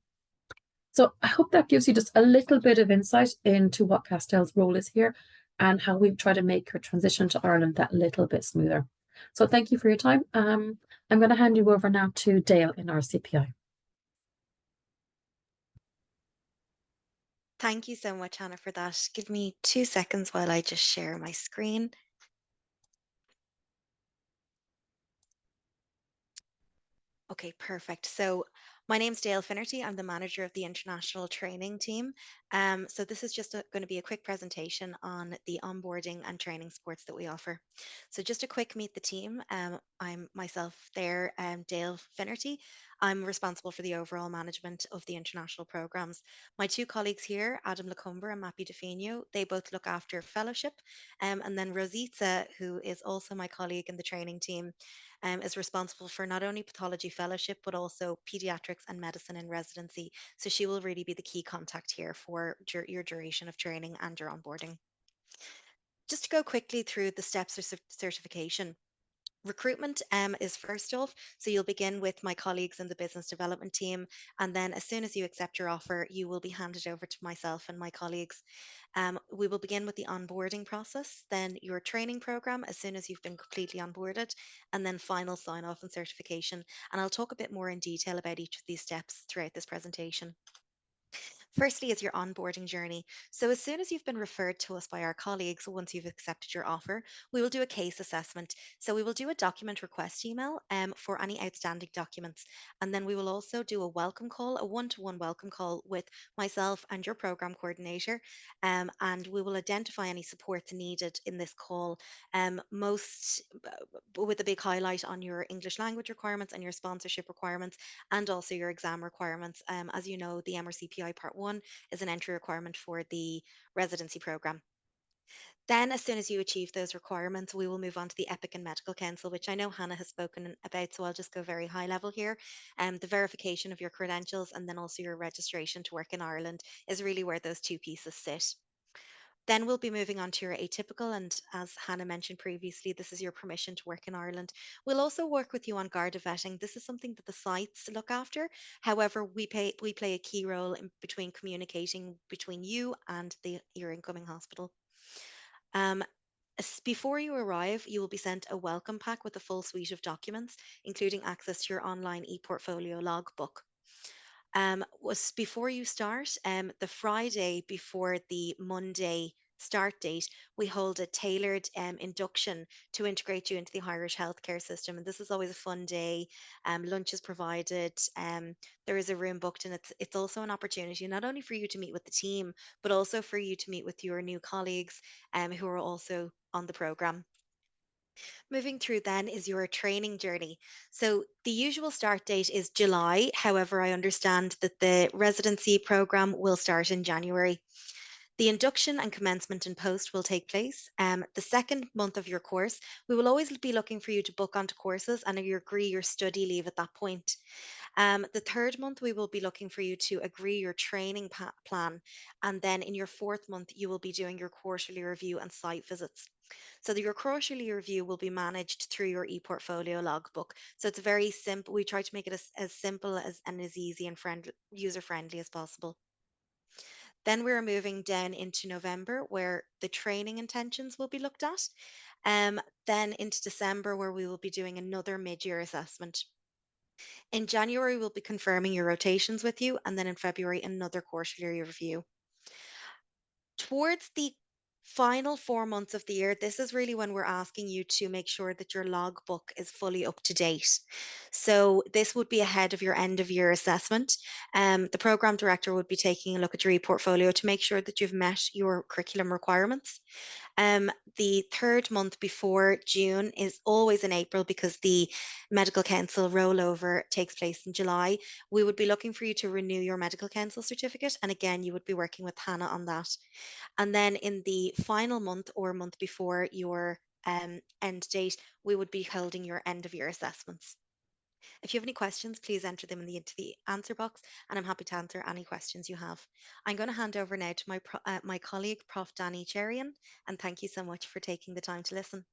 So I hope that gives you just a little bit of insight into what Castell's role is here and how we try to make your transition to Ireland that little bit smoother. So thank you for your time. I'm going to hand you over now to Dale in RCPI. Thank you so much, Hannah, for that. Give me 2 seconds while I just share my screen. Okay, perfect. So my name's Dale Finnerty. I'm the manager of the international training team. So this is just going to be a quick presentation on the onboarding and training supports that we offer. So just a quick meet the team. I'm myself there, Dale Finnerty. I'm responsible for the overall management of the international programs. My 2 colleagues here, Adam Lacumber and Mappy DeFino, they both look after fellowship. And then Rosita, who is also my colleague in the training team, is responsible for not only pathology fellowship, but also pediatrics and medicine in residency. So she will really be the key contact here for your duration of training and your onboarding. Just to go quickly through the steps of certification. Recruitment is first off, so you'll begin with my colleagues in the business development team, and then as soon as you accept your offer, you will be handed over to myself and my colleagues. We will begin with the onboarding process, then your training program as soon as you've been completely onboarded, and then final sign off and certification. And I'll talk a bit more in detail about each of these steps throughout this presentation. Firstly, is your onboarding journey. So, as soon as you've been referred to us by our colleagues, once you've accepted your offer, we will do a case assessment. So, we will do a document request email for any outstanding documents. And then we will also do a welcome call, a one-to-one welcome call with myself and your program coordinator. And we will identify any supports needed in this call, most with a big highlight on your English language requirements and your sponsorship requirements, and also your exam requirements. As you know, the MRCPI Part 1 is an entry requirement for the residency program. Then, as soon as you achieve those requirements, we will move on to the EPIC and Medical Council, which I know Hannah has spoken about, so I'll just go very high level here. The verification of your credentials and then also your registration to work in Ireland is really where those 2 pieces sit. Then we'll be moving on to your atypical, and as Hannah mentioned previously, this is your permission to work in Ireland. We'll also work with you on Garda vetting. This is something that the sites look after. However, we play a key role in between communicating between you and your incoming hospital. Before you arrive, you will be sent a welcome pack with a full suite of documents, including access to your online ePortfolio logbook. Was before you start, the Friday before the Monday start date, we hold a tailored induction to integrate you into the Irish healthcare system. And this is always a fun day. Lunch is provided. There is a room booked, and it's also an opportunity not only for you to meet with the team, but also for you to meet with your new colleagues who are also on the program. Moving through then is your training journey. So the usual start date is July. However, I understand that the residency program will start in January. The induction and commencement and post will take place. The second month of your course, we will always be looking for you to book onto courses and you agree your study leave at that point. The third month, we will be looking for you to agree your training plan. And then in your fourth month, you will be doing your quarterly review and site visits. So your quarterly review will be managed through your ePortfolio logbook. So it's very simple. We try to make it as simple and as easy and user friendly as possible. Then we're moving down into November, where the training intentions will be looked at. Then into December, where we will be doing another mid-year assessment. In January, we'll be confirming your rotations with you, and then in February, another quarterly review. Towards the final 4 months of the year, this is really when we're asking you to make sure that your logbook is fully up to date. So this would be ahead of your end of year assessment. The program director would be taking a look at your ePortfolio to make sure that you've met your curriculum requirements. The third month before June is always in April because the medical council rollover takes place in July. We would be looking for you to renew your medical council certificate, and again, you would be working with Hannah on that. And then in the final month or month before your end date, we would be holding your end of year assessments. If you have any questions, please enter them into the answer box, and I'm happy to answer any questions you have. I'm going to hand over now to my colleague, Prof. Danny Cherian, and thank you so much for taking the time to listen.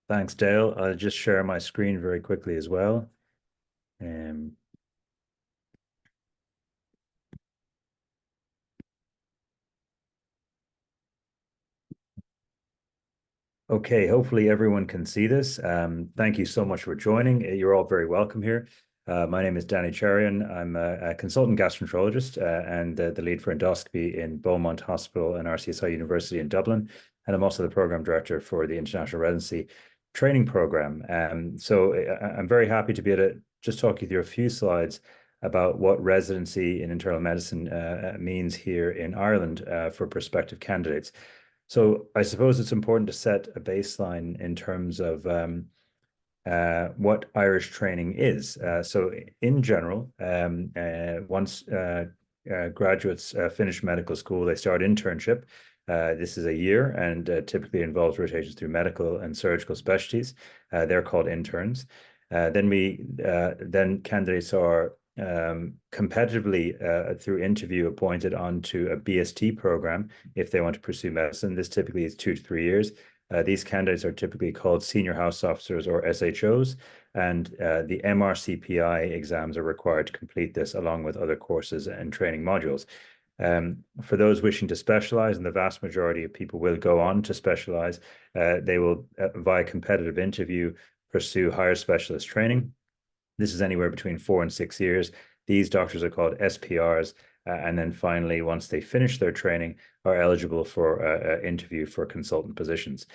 Thanks, Dale. I'll just share my screen very quickly as well. Okay, hopefully everyone can see this. Thank you so much for joining. You're all very welcome here. My name is Danny Cherian. I'm a consultant gastroenterologist and the lead for endoscopy in Beaumont Hospital and RCSI University in Dublin. And I'm also the program director for the International Residency training program. So I'm very happy to be able to just talk you through a few slides about what residency in internal medicine means here in Ireland for prospective candidates. So I suppose it's important to set a baseline in terms of what Irish training is. So in general, once graduates finish medical school, they start internship. This is a year and typically involves rotations through medical and surgical specialties. They're called interns. Then candidates are competitively through interview appointed onto a BST program if they want to pursue medicine. This typically is 2 to 3 years. These candidates are typically called senior house officers or SHOs, and the MRCPI exams are required to complete this along with other courses and training modules. For those wishing to specialize, and the vast majority of people will go on to specialize, they will, via competitive interview, pursue higher specialist training. This is anywhere between 4 and 6 years. These doctors are called SPRs. And then finally, once they finish their training, are eligible for interview for consultant positions.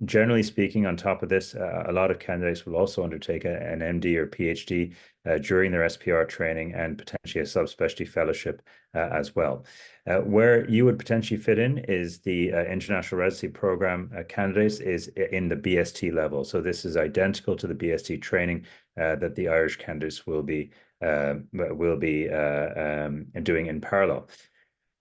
Generally speaking, on top of this, a lot of candidates will also undertake an MD or PhD during their SPR training and potentially a subspecialty fellowship as well. Where you would potentially fit in is the International Residency Program candidates is in the BST level. So this is identical to the BST training that the Irish candidates will be doing in parallel.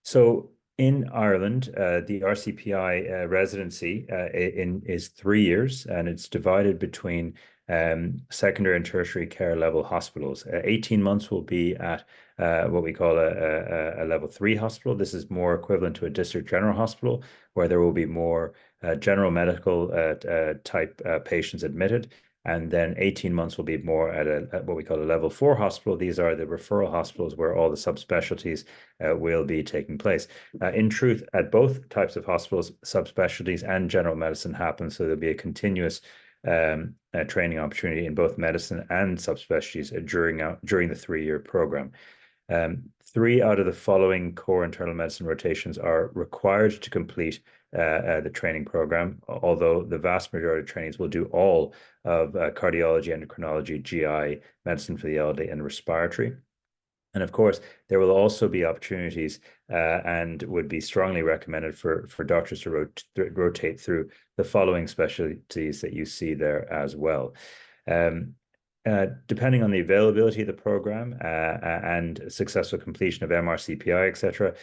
So in Ireland, the RCPI residency is 3 years, and it's divided between secondary and tertiary care level hospitals. 18 months will be at what we call a level 3 hospital. This is more equivalent to a district general hospital, where there will be more general medical type patients admitted. And then 18 months will be more at what we call a level 4 hospital. These are the referral hospitals where all the subspecialties will be taking place. In truth, at both types of hospitals, subspecialties and general medicine happen, so there'll be a continuous training opportunity in both medicine and subspecialties during the 3-year program. 3 out of the following core internal medicine rotations are required to complete the training program, although the vast majority of trainees will do all of cardiology, endocrinology, GI, medicine for the elderly, and respiratory. And of course, there will also be opportunities and would be strongly recommended for doctors to rotate through the following specialties that you see there as well. Depending on the availability of the program and successful completion of MRCPI, etc.,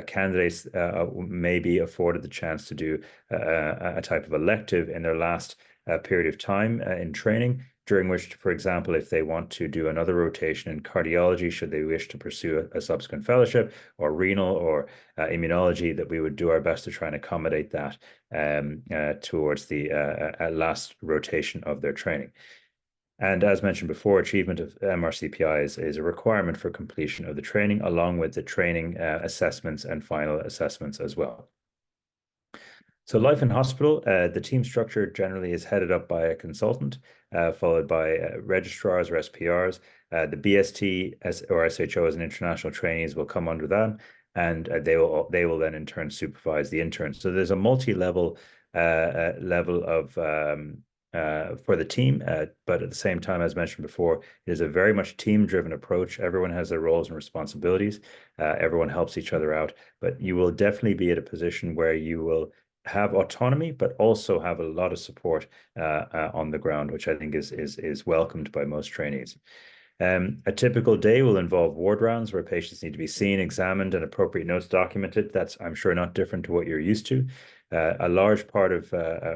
candidates may be afforded the chance to do a type of elective in their last period of time in training, during which, for example, if they want to do another rotation in cardiology, should they wish to pursue a subsequent fellowship, or renal or immunology, that we would do our best to try and accommodate that towards the last rotation of their training. And as mentioned before, achievement of MRCPI is a requirement for completion of the training, along with the training assessments and final assessments as well. So life in hospital, the team structure generally is headed up by a consultant, followed by registrars or SPRs. The BST or SHO as an international trainees will come under that, and they will then in turn supervise the interns. So there's a multi-level level of for the team, but at the same time, as mentioned before, it is a very much team-driven approach. Everyone has their roles and responsibilities. Everyone helps each other out, but you will definitely be at a position where you will have autonomy, but also have a lot of support on the ground, which I think is welcomed by most trainees. A typical day will involve ward rounds where patients need to be seen, examined, and appropriate notes documented. That's, I'm sure, not different to what you're used to. A large part of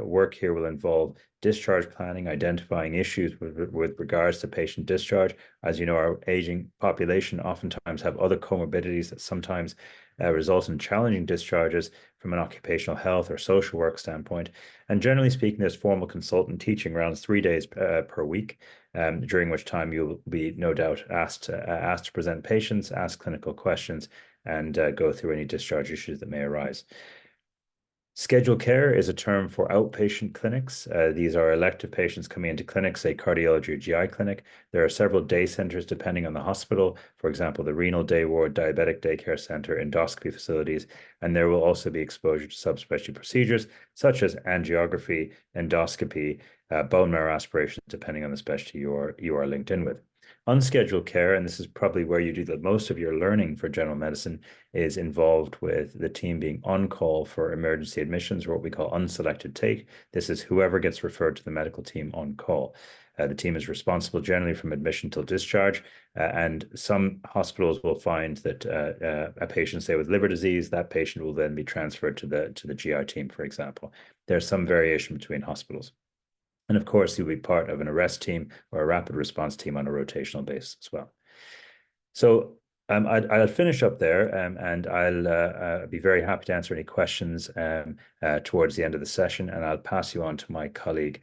work here will involve discharge planning, identifying issues with regards to patient discharge. As you know, our aging population oftentimes have other comorbidities that sometimes result in challenging discharges from an occupational health or social work standpoint. And generally speaking, there's formal consultant teaching rounds 3 days per week, during which time you'll be no doubt asked to present patients, ask clinical questions, and go through any discharge issues that may arise. Scheduled care is a term for outpatient clinics. These are elective patients coming into clinics, say cardiology or GI clinic. There are several day centers depending on the hospital. For example, the renal day ward, diabetic daycare center, endoscopy facilities, and there will also be exposure to subspecialty procedures such as angiography, endoscopy, bone marrow aspiration, depending on the specialty you are linked in with. Unscheduled care, and this is probably where you do the most of your learning for general medicine, is involved with the team being on call for emergency admissions, or what we call unselected take. This is whoever gets referred to the medical team on call. The team is responsible generally from admission till discharge, and some hospitals will find that a patient, say with liver disease, that patient will then be transferred to the GI team, for example. There's some variation between hospitals. And of course, you'll be part of an arrest team or a rapid response team on a rotational basis as well. So I'll finish up there, and I'll be very happy to answer any questions towards the end of the session, and I'll pass you on to my colleague,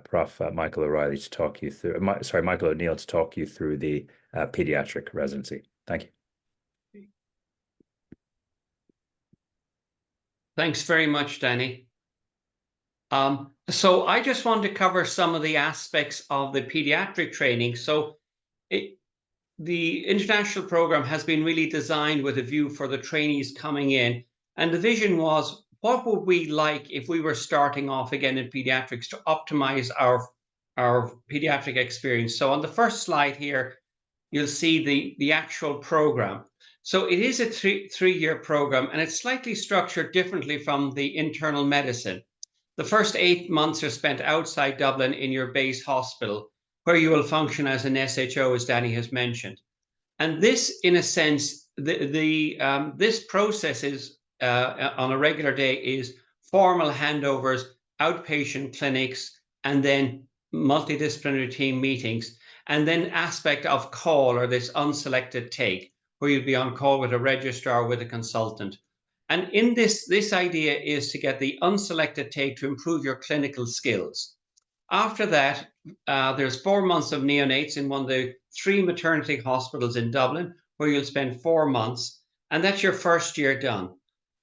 Prof. Michael O'Reilly, to talk you through, Michael O'Neill, to talk you through the pediatric residency. Thank you. Thanks very much, Danny. So I just want to cover some of the aspects of the pediatric training. So the international program has been really designed with a view for the trainees coming in. And the vision was, what would we like if we were starting off again in pediatrics to optimize our pediatric experience? So on the first slide here, you'll see the actual program. So it is a three-year program, and it's slightly structured differently from the internal medicine. The first 8 months are spent outside Dublin in your base hospital, where you will function as an SHO, as Danny has mentioned. And this, in a sense, this process is on a regular day is formal handovers, outpatient clinics, and then multidisciplinary team meetings, and then aspect of call, or this unselected take, where you'd be on call with a registrar, with a consultant. And in this idea is to get the unselected take to improve your clinical skills. After that, there's 4 months of neonates in one of the 3 maternity hospitals in Dublin, where you'll spend 4 months, and that's your first year done.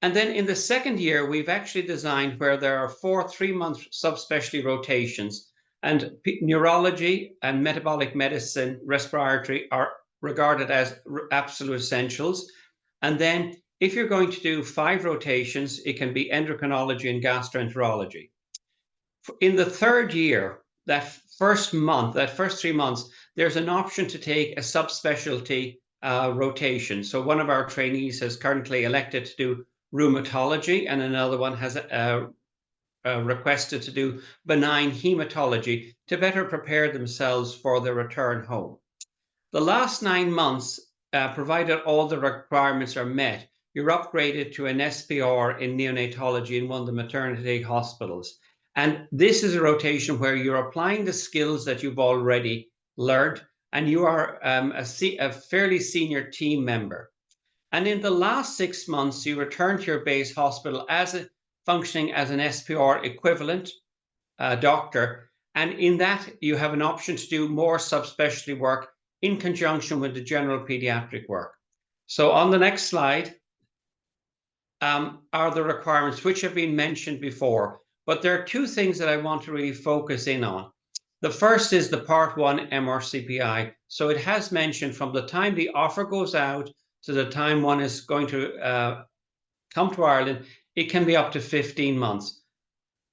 And then in the second year, we've actually designed where there are 4 3-month subspecialty rotations, and neurology and metabolic medicine, respiratory are regarded as absolute essentials. And then if you're going to do 5 rotations, it can be endocrinology and gastroenterology. In the third year, that first 3 months, there's an option to take a subspecialty rotation. So one of our trainees has currently elected to do rheumatology, and another one has requested to do benign hematology to better prepare themselves for their return home. The last 9 months, provided all the requirements are met, you're upgraded to an SPR in neonatology in one of the maternity hospitals. And this is a rotation where you're applying the skills that you've already learned, and you are a fairly senior team member. And in the last 6 months, you return to your base hospital functioning as an SPR equivalent doctor. And in that, you have an option to do more subspecialty work in conjunction with the general pediatric work. So on the next slide are the requirements, which have been mentioned before. But there are 2 things that I want to really focus in on. The first is the Part 1 MRCPI. So it has mentioned from the time the offer goes out to the time one is going to come to Ireland, it can be up to 15 months.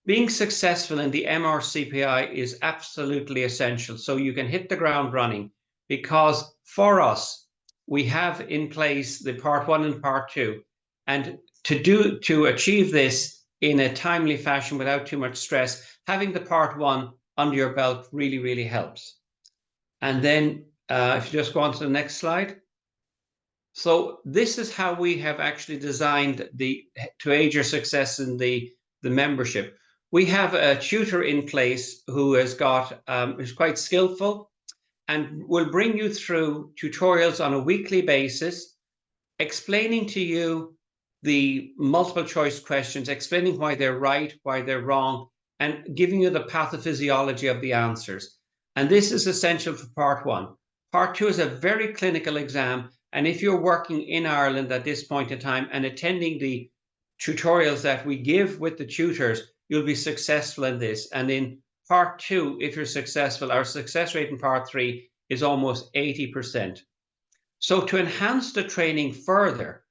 Being successful in the MRCPI is absolutely essential, so you can hit the ground running, because for us, we have in place the Part 1 and Part 2. And to achieve this in a timely fashion without too much stress, having the Part 1 under your belt really, really helps. And then if you just go on to the next slide. So this is how we have actually designed to aid your success in the membership. We have a tutor in place who has is quite skillful and will bring you through tutorials on a weekly basis, explaining to you the multiple choice questions, explaining why they're right, why they're wrong, and giving you the pathophysiology of the answers. And this is essential for Part 1. Part 2 is a very clinical exam. And if you're working in Ireland at this point in time and attending the tutorials that we give with the tutors, you'll be successful in this. And in Part 2, if you're successful, our success rate in Part 3 is almost 80%. So to enhance the training further,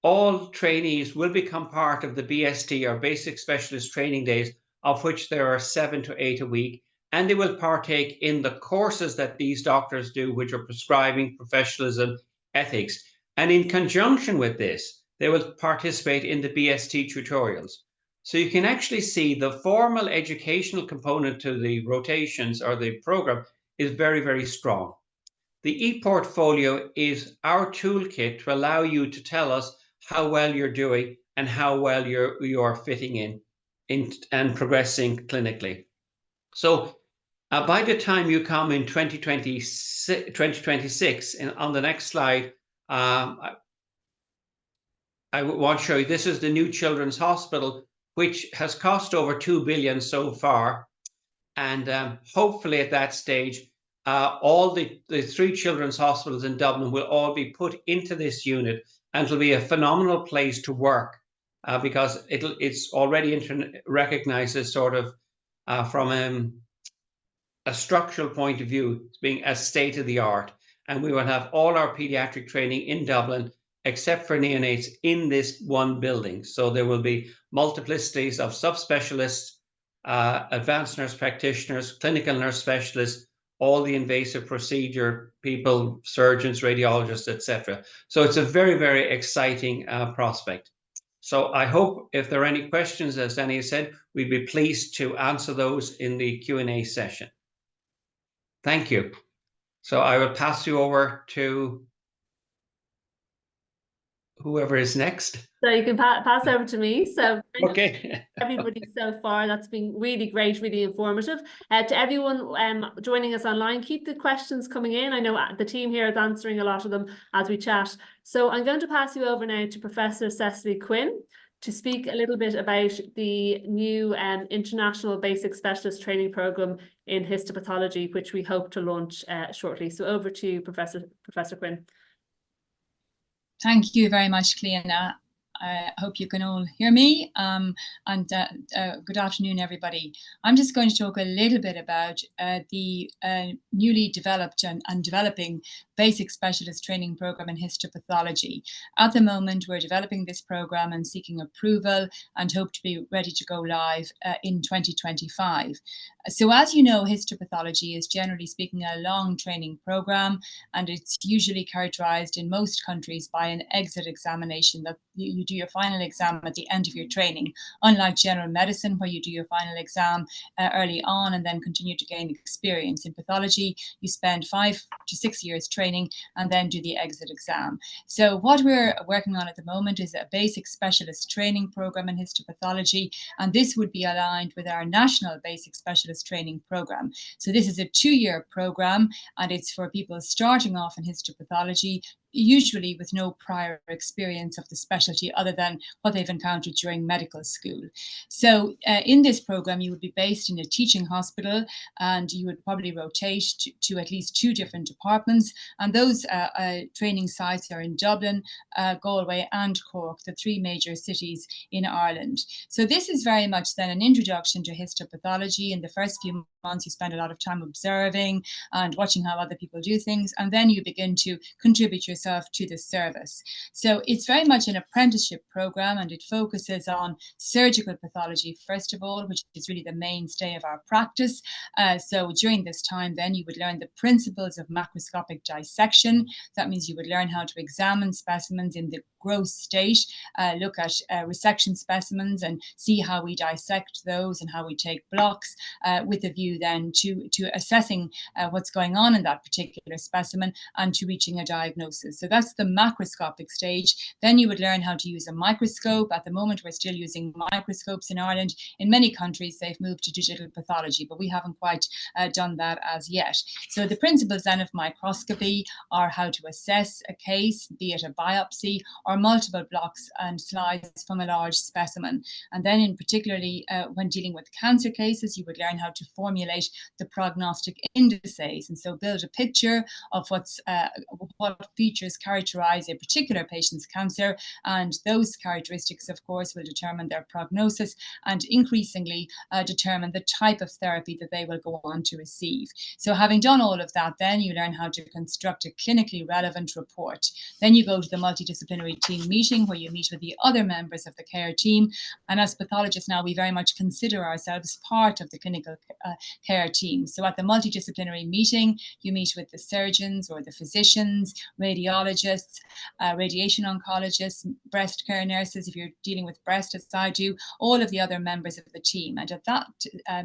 all trainees will become part of the BST, or Basic Specialist Training Days, of which there are 7 to 8 a week, and they will partake in the courses that these doctors do, which are prescribing, professionalism, ethics. And in conjunction with this, they will participate in the BST tutorials. So you can actually see the formal educational component to the rotations or the program is very, very strong. The e-portfolio is our toolkit to allow you to tell us how well you're doing and how well you are fitting in and progressing clinically. So by the time you come in 2026, on the next slide, I want to show you, this is the new Children's Hospital, which has cost over 2 billion so far. And hopefully at that stage, all the 3 children's hospitals in Dublin will all be put into this unit, and it'll be a phenomenal place to work because it's already recognized as sort of from a structural point of view, being as state of the art. And we will have all our pediatric training in Dublin, except for neonates, in this one building. So there will be multiplicities of subspecialists, advanced nurse practitioners, clinical nurse specialists, all the invasive procedure people, surgeons, radiologists, etc. So it's a very, very exciting prospect. So I hope if there are any questions, as Danny said, we'd be pleased to answer those in the Q&A session. Thank you. So I will pass you over to whoever is next. So you can pass over to me. So okay. Everybody so far, that's been really great, really informative. To everyone joining us online, keep the questions coming in. I know the team here is answering a lot of them as we chat. So I'm going to pass you over now to Professor Cecily Quinn to speak a little bit about the new International Basic Specialist Training Programme in Histopathology, which we hope to launch shortly. So over to you, Professor Quinn. Thank you very much, Cleana. I hope you can all hear me. Good afternoon, everybody. I'm just going to talk a little bit about the newly developed and developing basic specialist training program in histopathology. At the moment, we're developing this program and seeking approval and hope to be ready to go live in 2025. So as you know, histopathology is generally speaking a long training program, and it's usually characterized in most countries by an exit examination that you do your final exam at the end of your training, unlike general medicine where you do your final exam early on and then continue to gain experience. In pathology, you spend 5 to 6 years training and then do the exit exam. So what we're working on at the moment is a basic specialist training program in histopathology, and this would be aligned with our national basic specialist training program. So this is a 2-year program, and it's for people starting off in histopathology, usually with no prior experience of the specialty other than what they've encountered during medical school. So in this program, you would be based in a teaching hospital, and you would probably rotate to at least 2 different departments. And those training sites are in Dublin, Galway and Cork, the 3 major cities in Ireland. So this is very much then an introduction to histopathology. In the first few months, you spend a lot of time observing and watching how other people do things, and then you begin to contribute yourself to the service. So it's very much an apprenticeship program, and it focuses on surgical pathology first of all, which is really the mainstay of our practice. So during this time then you would learn the principles of macroscopic dissection. That means you would learn how to examine specimens in the gross state, look at resection specimens and see how we dissect those and how we take blocks with a view then to assessing what's going on in that particular specimen and to reaching a diagnosis. So that's the macroscopic stage. Then you would learn how to use a microscope. At the moment, we're still using microscopes in Ireland. In many countries, they've moved to digital pathology, but we haven't quite done that as yet. So the principles then of microscopy are how to assess a case, be it a biopsy or multiple blocks and slides from a large specimen. And then in particularly when dealing with cancer cases, you would learn how to formulate the prognostic indices. And so build a picture of what features characterize a particular patient's cancer, and those characteristics of course will determine their prognosis and increasingly determine the type of therapy that they will go on to receive. So having done all of that, then you learn how to construct a clinically relevant report. Then you go to the multidisciplinary team meeting where you meet with the other members of the care team, and as pathologists now we very much consider ourselves part of the clinical care team. So at the multidisciplinary meeting you meet with the surgeons or the physicians, radiologists, radiation oncologists, breast care nurses if you're dealing with breast as I do, all of the other members of the team. And at that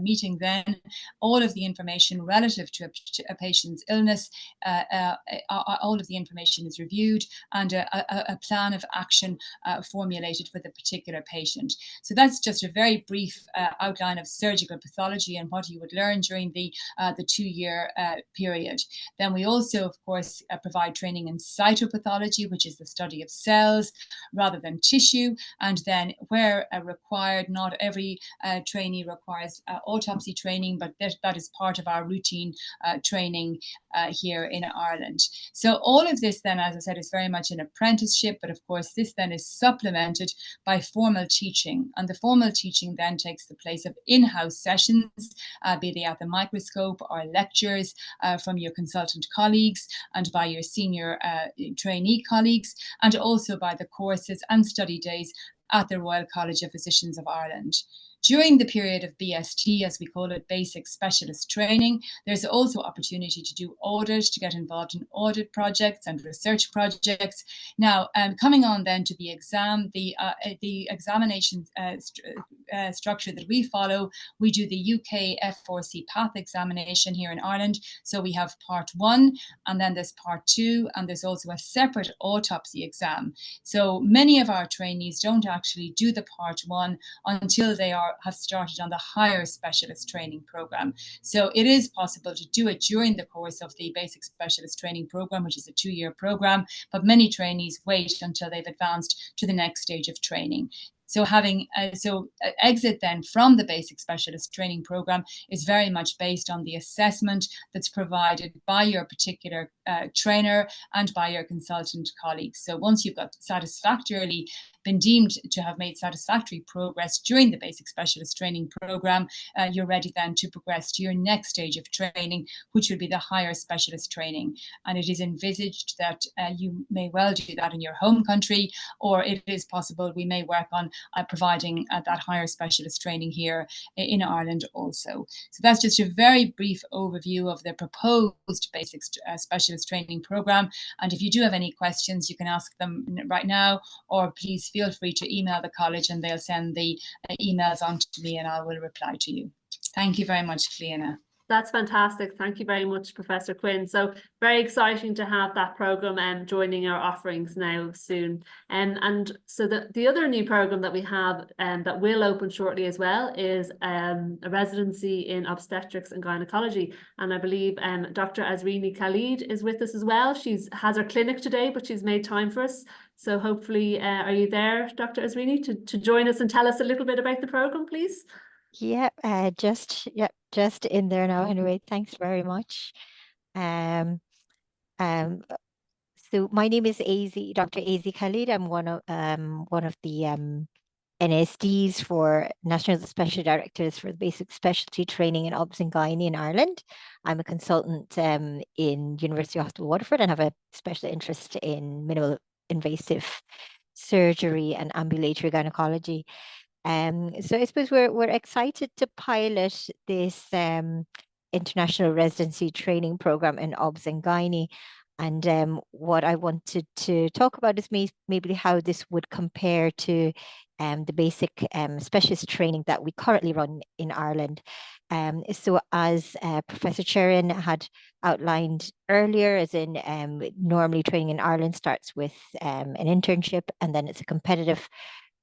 meeting then, all of the information relative to a patient's illness, all of the information is reviewed and a plan of action formulated for the particular patient. So that's just a very brief outline of surgical pathology and what you would learn during the 2-year period. Then we also, of course, provide training in cytopathology, which is the study of cells rather than tissue. And then where required, not every trainee requires autopsy training, but that is part of our routine training here in Ireland. So all of this then, as I said, is very much an apprenticeship, but of course this then is supplemented by formal teaching. And the formal teaching then takes the place of in-house sessions, be they at the microscope or lectures from your consultant colleagues and by your senior trainee colleagues, and also by the courses and study days at the Royal College of Physicians of Ireland. During the period of BST, as we call it, basic specialist training, there's also opportunity to do audit, to get involved in audit projects and research projects. Now, coming on then to the exam, the examination structure that we follow, we do the UK F4C PATH examination here in Ireland. So we have part 1, and then there's part 2, and there's also a separate autopsy exam. So many of our trainees don't actually do the part 1 until they have started on the higher specialist training program. So it is possible to do it during the course of the basic specialist training program, which is a 2-year program, but many trainees wait until they've advanced to the next stage of training. So exit then from the basic specialist training program is very much based on the assessment that's provided by your particular trainer and by your consultant colleagues. So once you've got satisfactorily been deemed to have made satisfactory progress during the basic specialist training program, you're ready then to progress to your next stage of training, which will be the higher specialist training. And it is envisaged that you may well do that in your home country, or it is possible we may work on providing that higher specialist training here in Ireland also. So that's just a very brief overview of the proposed basic specialist training program. And if you do have any questions, you can ask them right now, or please feel free to email the college and they'll send the emails on to me and I will reply to you. Thank you very much, Cleana. That's fantastic. Thank you very much, Professor Quinn. So very exciting to have that programme joining our offerings now soon. And so the other new programme that we have that will open shortly as well is a residency in obstetrics and gynecology. And I believe Dr. Azrini Khalid is with us as well. She has her clinic today, but she's made time for us. So hopefully, are you there, Dr. Azrini, to join us and tell us a little bit about the programme, please? Yeah, just in there now. Anyway, thanks very much. So my name is Dr. Azy Khalid. I'm one of the NSDs for National Special Directors for the Basic Specialty Training in Obs and Gynae in Ireland. I'm a consultant in University Hospital Waterford and have a special interest in minimal invasive surgery and ambulatory gynecology. So I suppose we're excited to pilot this international residency training program in Obs and Gynae. And what I wanted to talk about is maybe how this would compare to the basic specialist training that we currently run in Ireland. So as Professor Cherin had outlined earlier, as in normally training in Ireland starts with an internship, and then it's a competitive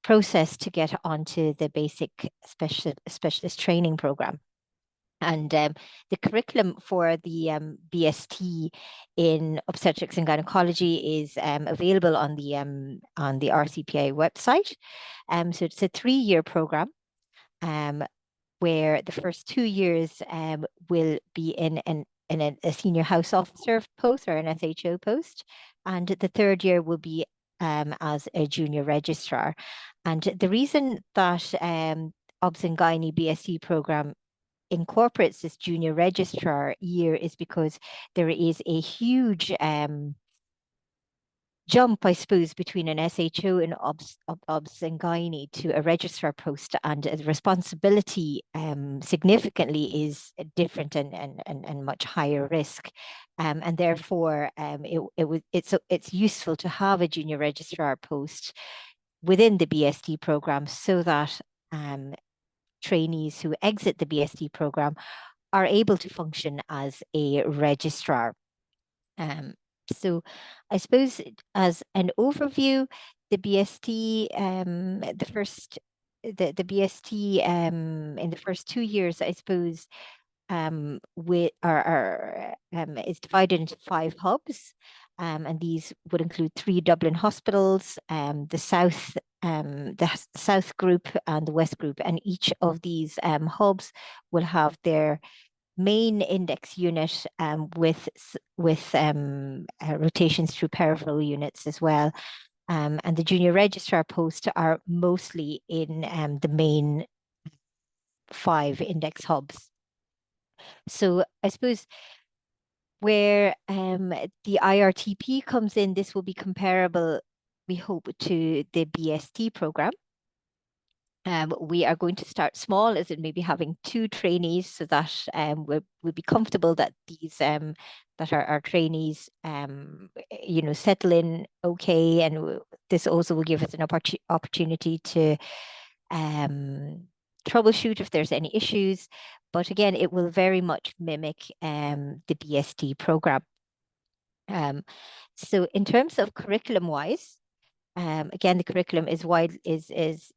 process to get onto the basic specialist training program. And the curriculum for the BST in obstetrics and gynecology is available on the RCPI website. So it's a 3-year program where the first 2 years will be in a senior house officer post or an SHO post, and the 3rd year will be as a junior registrar. And the reason that Obs and Gynae BSc program incorporates this junior registrar year is because there is a huge jump, I suppose, between an SHO and Obs and Gynae to a registrar post, and the responsibility significantly is different and much higher risk. And therefore, it's useful to have a junior registrar post within the BST program so that trainees who exit the BST program are able to function as a registrar. So I suppose as an overview, the BST, the BST in the first 2 years, I suppose, is divided into 5 hubs, and these would include 3 Dublin hospitals, the South Group and the West Group, and each of these hubs will have their main index unit with rotations through peripheral units as well. And the junior registrar posts are mostly in the main 5 index hubs. So I suppose where the IRTP comes in, this will be comparable, we hope, to the BST program. We are going to start small, as in maybe having 2 trainees, so that we'll be comfortable that these that our trainees settle in okay, and this also will give us an opportunity to troubleshoot if there's any issues. But again, it will very much mimic the BST program. So in terms of curriculum wise, again, the curriculum is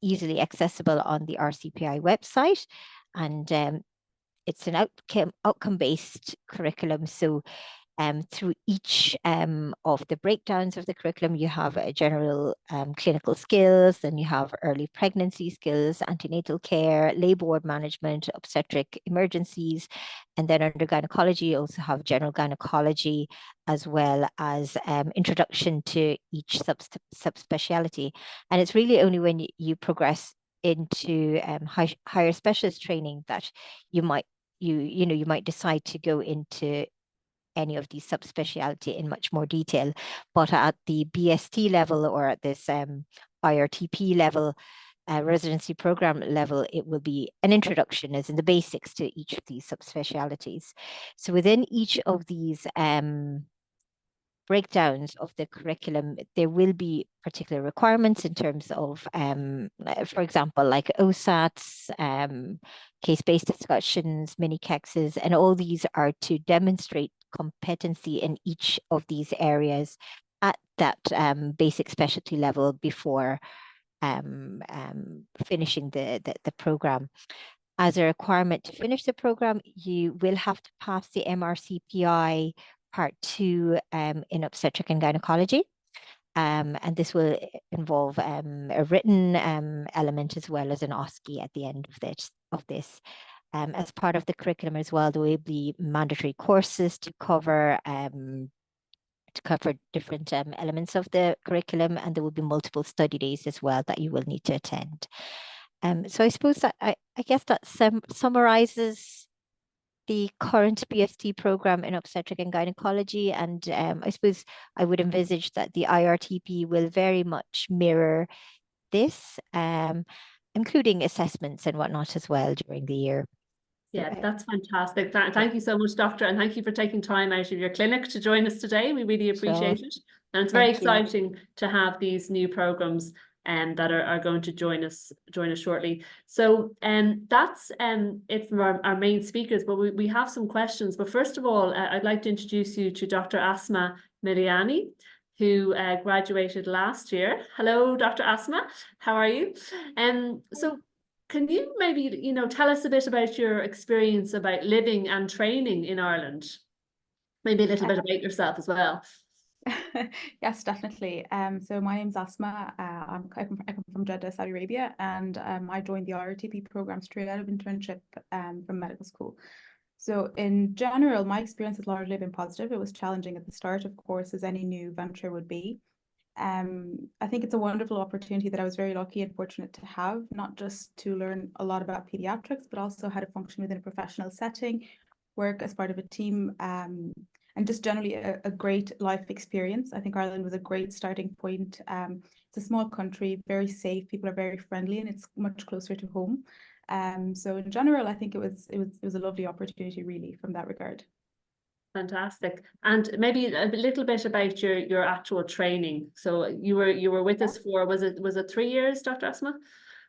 easily accessible on the RCPI website, and it's an outcome-based curriculum. So through each of the breakdowns of the curriculum, you have general clinical skills, then you have early pregnancy skills, antenatal care, labor ward management, obstetric emergencies, and then under gynecology, you also have general gynecology, as well as introduction to each subspecialty. And it's really only when you progress into higher specialist training that you might decide to go into any of these subspecialty in much more detail. But at the BST level, or at this IRTP level, residency program level, it will be an introduction, as in the basics, to each of these subspecialties. So within each of these breakdowns of the curriculum, there will be particular requirements in terms of, for example, like OSATs, case-based discussions, mini KEXs, and all these are to demonstrate competency in each of these areas at that basic specialty level before finishing the program. As a requirement to finish the program, you will have to pass the MRCPI Part 2 in obstetric and gynecology. And this will involve a written element as well as an OSCE at the end of this. As part of the curriculum as well, there will be mandatory courses to cover different elements of the curriculum, and there will be multiple study days as well that you will need to attend. So I suppose that I guess that summarizes the current BST program in obstetric and gynecology, and I suppose I would envisage that the IRTP will very much mirror this, including assessments and whatnot as well during the year. Yeah, that's fantastic. Thank you so much, Doctor, and thank you for taking time out of your clinic to join us today. We really appreciate it. And it's very exciting to have these new programs that are going to join us shortly. So that's it from our main speakers, but we have some questions. But first of all, I'd like to introduce you to Dr. Asma Miriani, who graduated last year. Hello, Dr. Asma, how are you? So can you maybe, tell us a bit about your experience about living and training in Ireland? Maybe a little bit about yourself as well. Yes, definitely. So my name's Asma. I come from Jeddah, Saudi Arabia, and I joined the IRTP program straight out of internship from medical school. So in general, my experience has largely been positive. It was challenging at the start, of course, as any new venture would be. I think it's a wonderful opportunity that I was very lucky and fortunate to have, not just to learn a lot about pediatrics, but also how to function within a professional setting, work as part of a team, and just generally a great life experience. I think Ireland was a great starting point. It's a small country, very safe, people are very friendly, and it's much closer to home. So in general, I think it was a lovely opportunity, really, from that regard. Fantastic. And maybe a little bit about your actual training. So you were with us for, was it 3 years, Dr. Asma?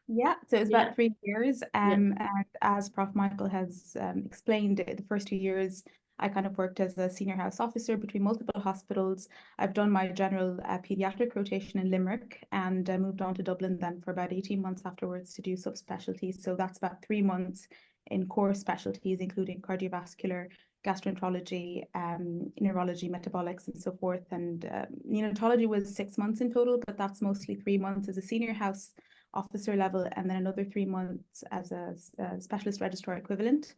Yeah, so it was about 3 years. And as Prof. Michael has explained, the first 2 years, I kind of worked as a senior house officer between multiple hospitals. I've done my general paediatric rotation in Limerick and moved on to Dublin then for about 18 months afterwards to do subspecialties. So that's about 3 months in core specialties, including cardiovascular, gastroenterology, neurology, metabolics, and so forth. And neonatology was 6 months in total, but that's mostly 3 months as a senior house officer level, and then another 3 months as a specialist registrar equivalent.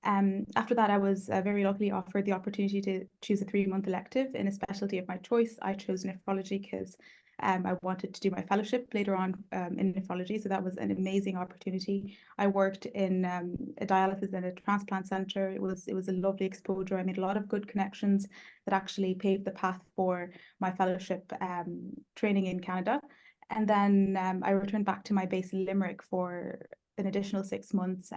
After that, I was very luckily offered the opportunity to choose a 3-month elective in a specialty of my choice. I chose nephrology because I wanted to do my fellowship later on in nephrology, so that was an amazing opportunity. I worked in a dialysis and a transplant center. It was a lovely exposure. I made a lot of good connections that actually paved the path for my fellowship training in Canada. And then I returned back to my base in Limerick for an additional 6 months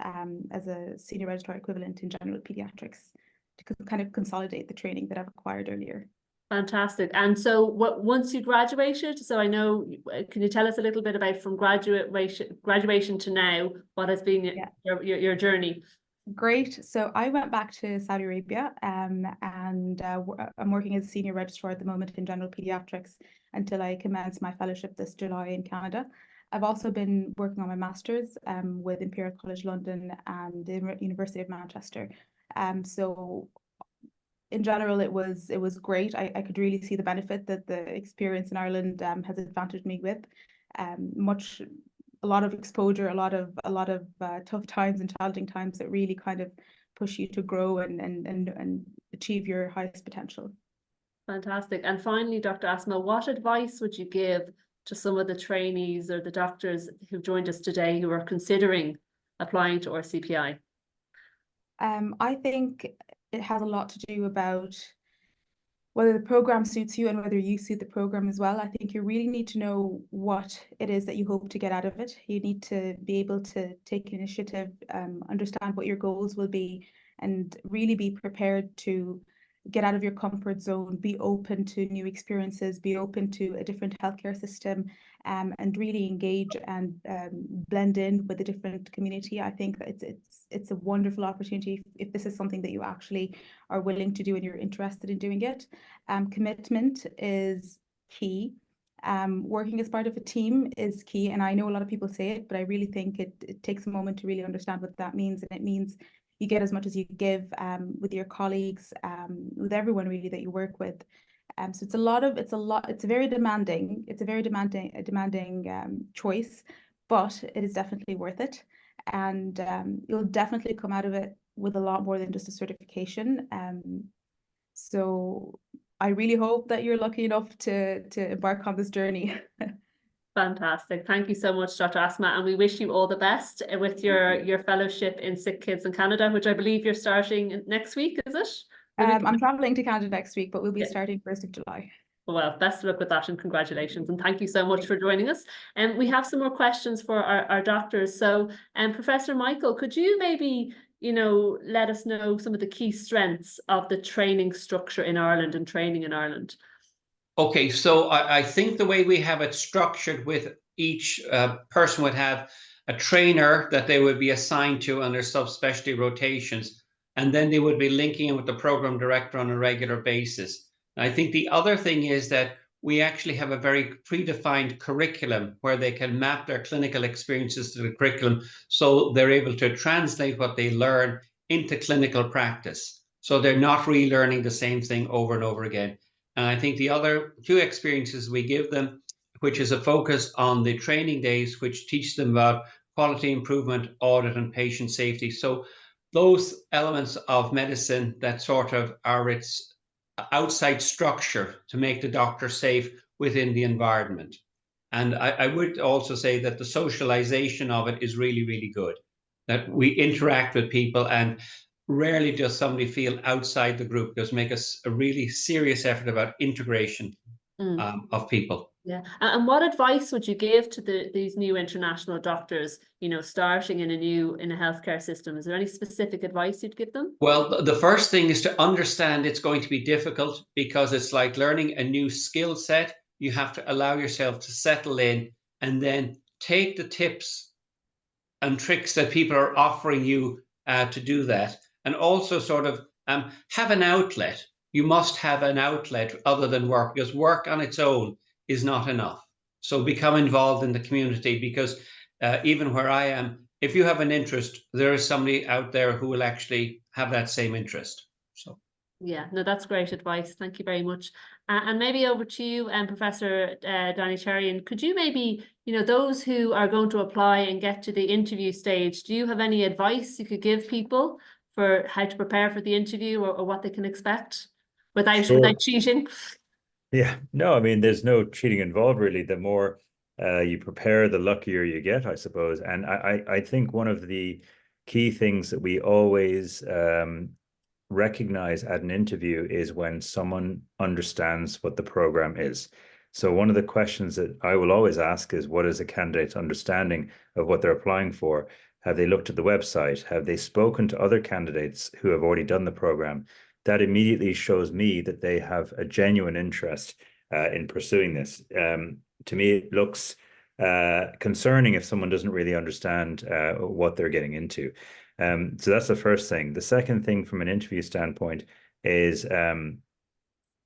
as a senior registrar equivalent in general pediatrics to kind of consolidate the training that I've acquired earlier. Fantastic. And so once you graduated, so I know, can you tell us a little bit about from graduation to now, what has been your journey? Great. So I went back to Saudi Arabia and I'm working as a senior registrar at the moment in general pediatrics until I commence my fellowship this July in Canada. I've also been working on my master's with Imperial College London and the University of Manchester. So in general, it was great. I could really see the benefit that the experience in Ireland has advantaged me with. A lot of exposure, a lot of tough times and challenging times that really kind of push you to grow and achieve your highest potential. Fantastic. And finally, Dr. Asma, what advice would you give to some of the trainees or the doctors who've joined us today who are considering applying to RCPI? I think it has a lot to do about whether the program suits you and whether you suit the program as well. I think you really need to know what it is that you hope to get out of it. You need to be able to take initiative, understand what your goals will be, and really be prepared to get out of your comfort zone, be open to new experiences, be open to a different healthcare system, and really engage and blend in with a different community. I think that it's a wonderful opportunity if this is something that you actually are willing to do and you're interested in doing it. Commitment is key. Working as part of a team is key, and I know a lot of people say it, but I really think it takes a moment to really understand what that means, and it means you get as much as you give with your colleagues, with everyone really that you work with. So it's a very demanding choice, but it is definitely worth it. And you'll definitely come out of it with a lot more than just a certification. So I really hope that you're lucky enough to embark on this journey. Fantastic. Thank you so much, Dr. Asma, and we wish you all the best with your fellowship in Sick Kids in Canada, which I believe you're starting next week, is it? I'm traveling to Canada next week, but we'll be starting 1st of July. Well, best of luck with that and congratulations, and thank you so much for joining us. And we have some more questions for our doctors. So, Professor Michael, could you maybe, let us know some of the key strengths of the training structure in Ireland and training in Ireland? Okay, so I think the way we have it structured with each person would have a trainer that they would be assigned to on their subspecialty rotations, and then they would be linking in with the program director on a regular basis. And I think the other thing is that we actually have a very predefined curriculum where they can map their clinical experiences to the curriculum, so they're able to translate what they learn into clinical practice. So they're not relearning the same thing over and over again. And I think the other two experiences we give them, which is a focus on the training days, which teach them about quality improvement, audit, and patient safety. So those elements of medicine that sort of are its outside structure to make the doctor safe within the environment. And I would also say that the socialization of it is really, really good, that we interact with people and rarely does somebody feel outside the group. Does make us a really serious effort about integration of people. Yeah, and what advice would you give to these new international doctors, starting in a healthcare system? Is there any specific advice you'd give them? Well, the first thing is to understand it's going to be difficult, because it's like learning a new skill set. You have to allow yourself to settle in and then take the tips and tricks that people are offering you to do that. And also sort of have an outlet. You must have an outlet other than work, because work on its own is not enough. So become involved in the community, because even where I am, if you have an interest, there is somebody out there who will actually have that same interest. So. Yeah, no, that's great advice. Thank you very much. And maybe over to you, Professor Danny Cherian. Could you maybe, those who are going to apply and get to the interview stage, do you have any advice you could give people for how to prepare for the interview, or what they can expect without cheating? Yeah, no, I mean, there's no cheating involved, really. The more you prepare, the luckier you get, I suppose. And I think one of the key things that we always recognize at an interview is when someone understands what the program is. So one of the questions that I will always ask is, what is a candidate's understanding of what they're applying for? Have they looked at the website? Have they spoken to other candidates who have already done the program? That immediately shows me that they have a genuine interest in pursuing this. To me, it looks concerning if someone doesn't really understand what they're getting into. So that's the first thing. The second thing from an interview standpoint is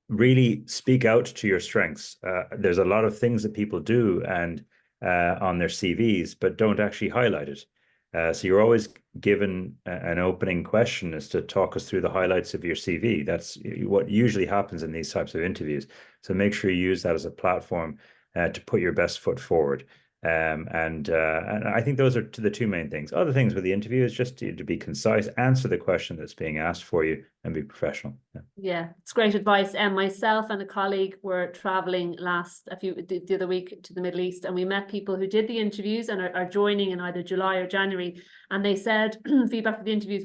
really speak out to your strengths. There's a lot of things that people do and on their CVs, but don't actually highlight it. So you're always given an opening question as to talk us through the highlights of your CV. That's what usually happens in these types of interviews. So make sure you use that as a platform to put your best foot forward. And I think those are the two main things. Other things with the interview is just to be concise, answer the question that's being asked for you, and be professional. Yeah, it's great advice. And myself and a colleague were traveling the other week to the Middle East, and we met people who did the interviews and are joining in either July or January. And they said feedback for the interviews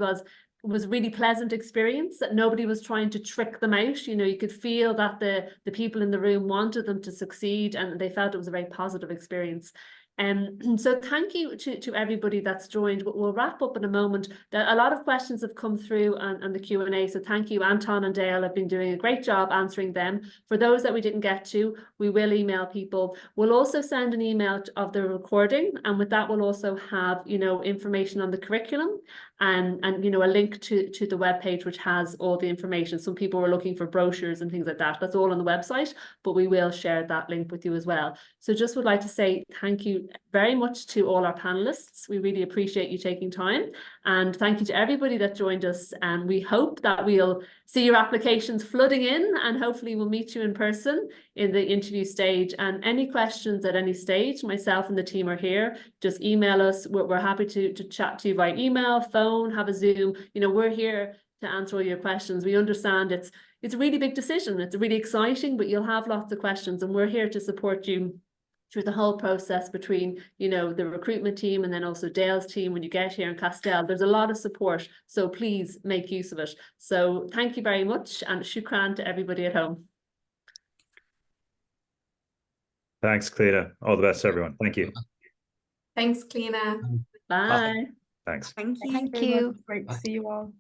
was really pleasant experience, that nobody was trying to trick them out. You know, you could feel that the people in the room wanted them to succeed, and they felt it was a very positive experience. So thank you to everybody that's joined. We'll wrap up in a moment. A lot of questions have come through on the Q&A, so thank you. Anton and Dale have been doing a great job answering them. For those that we didn't get to, we will email people. We'll also send an email of the recording, and with that we'll also have, you know, information on the curriculum and you know, a link to the webpage which has all the information. Some people were looking for brochures and things like that. That's all on the website, but we will share that link with you as well. So just would like to say thank you very much to all our panelists. We really appreciate you taking time, and thank you to everybody that joined us, and we hope that we'll see your applications flooding in, and hopefully we'll meet you in person in the interview stage. And any questions at any stage, myself and the team are here. Just email us. We're happy to chat to you by email, phone, have a Zoom. You know, we're here to answer all your questions. We understand it's a really big decision. It's really exciting, but you'll have lots of questions, and we're here to support you through the whole process between, you know, the recruitment team and then also Dale's team when you get here in Castell. There's a lot of support, so please make use of it. So thank you very much, and shukran to everybody at home. Thanks, Cleta. All the best, everyone. Thank you. Thanks, Cleena. Bye. Thanks. Thank you. Thanks very much. It's great to see you all.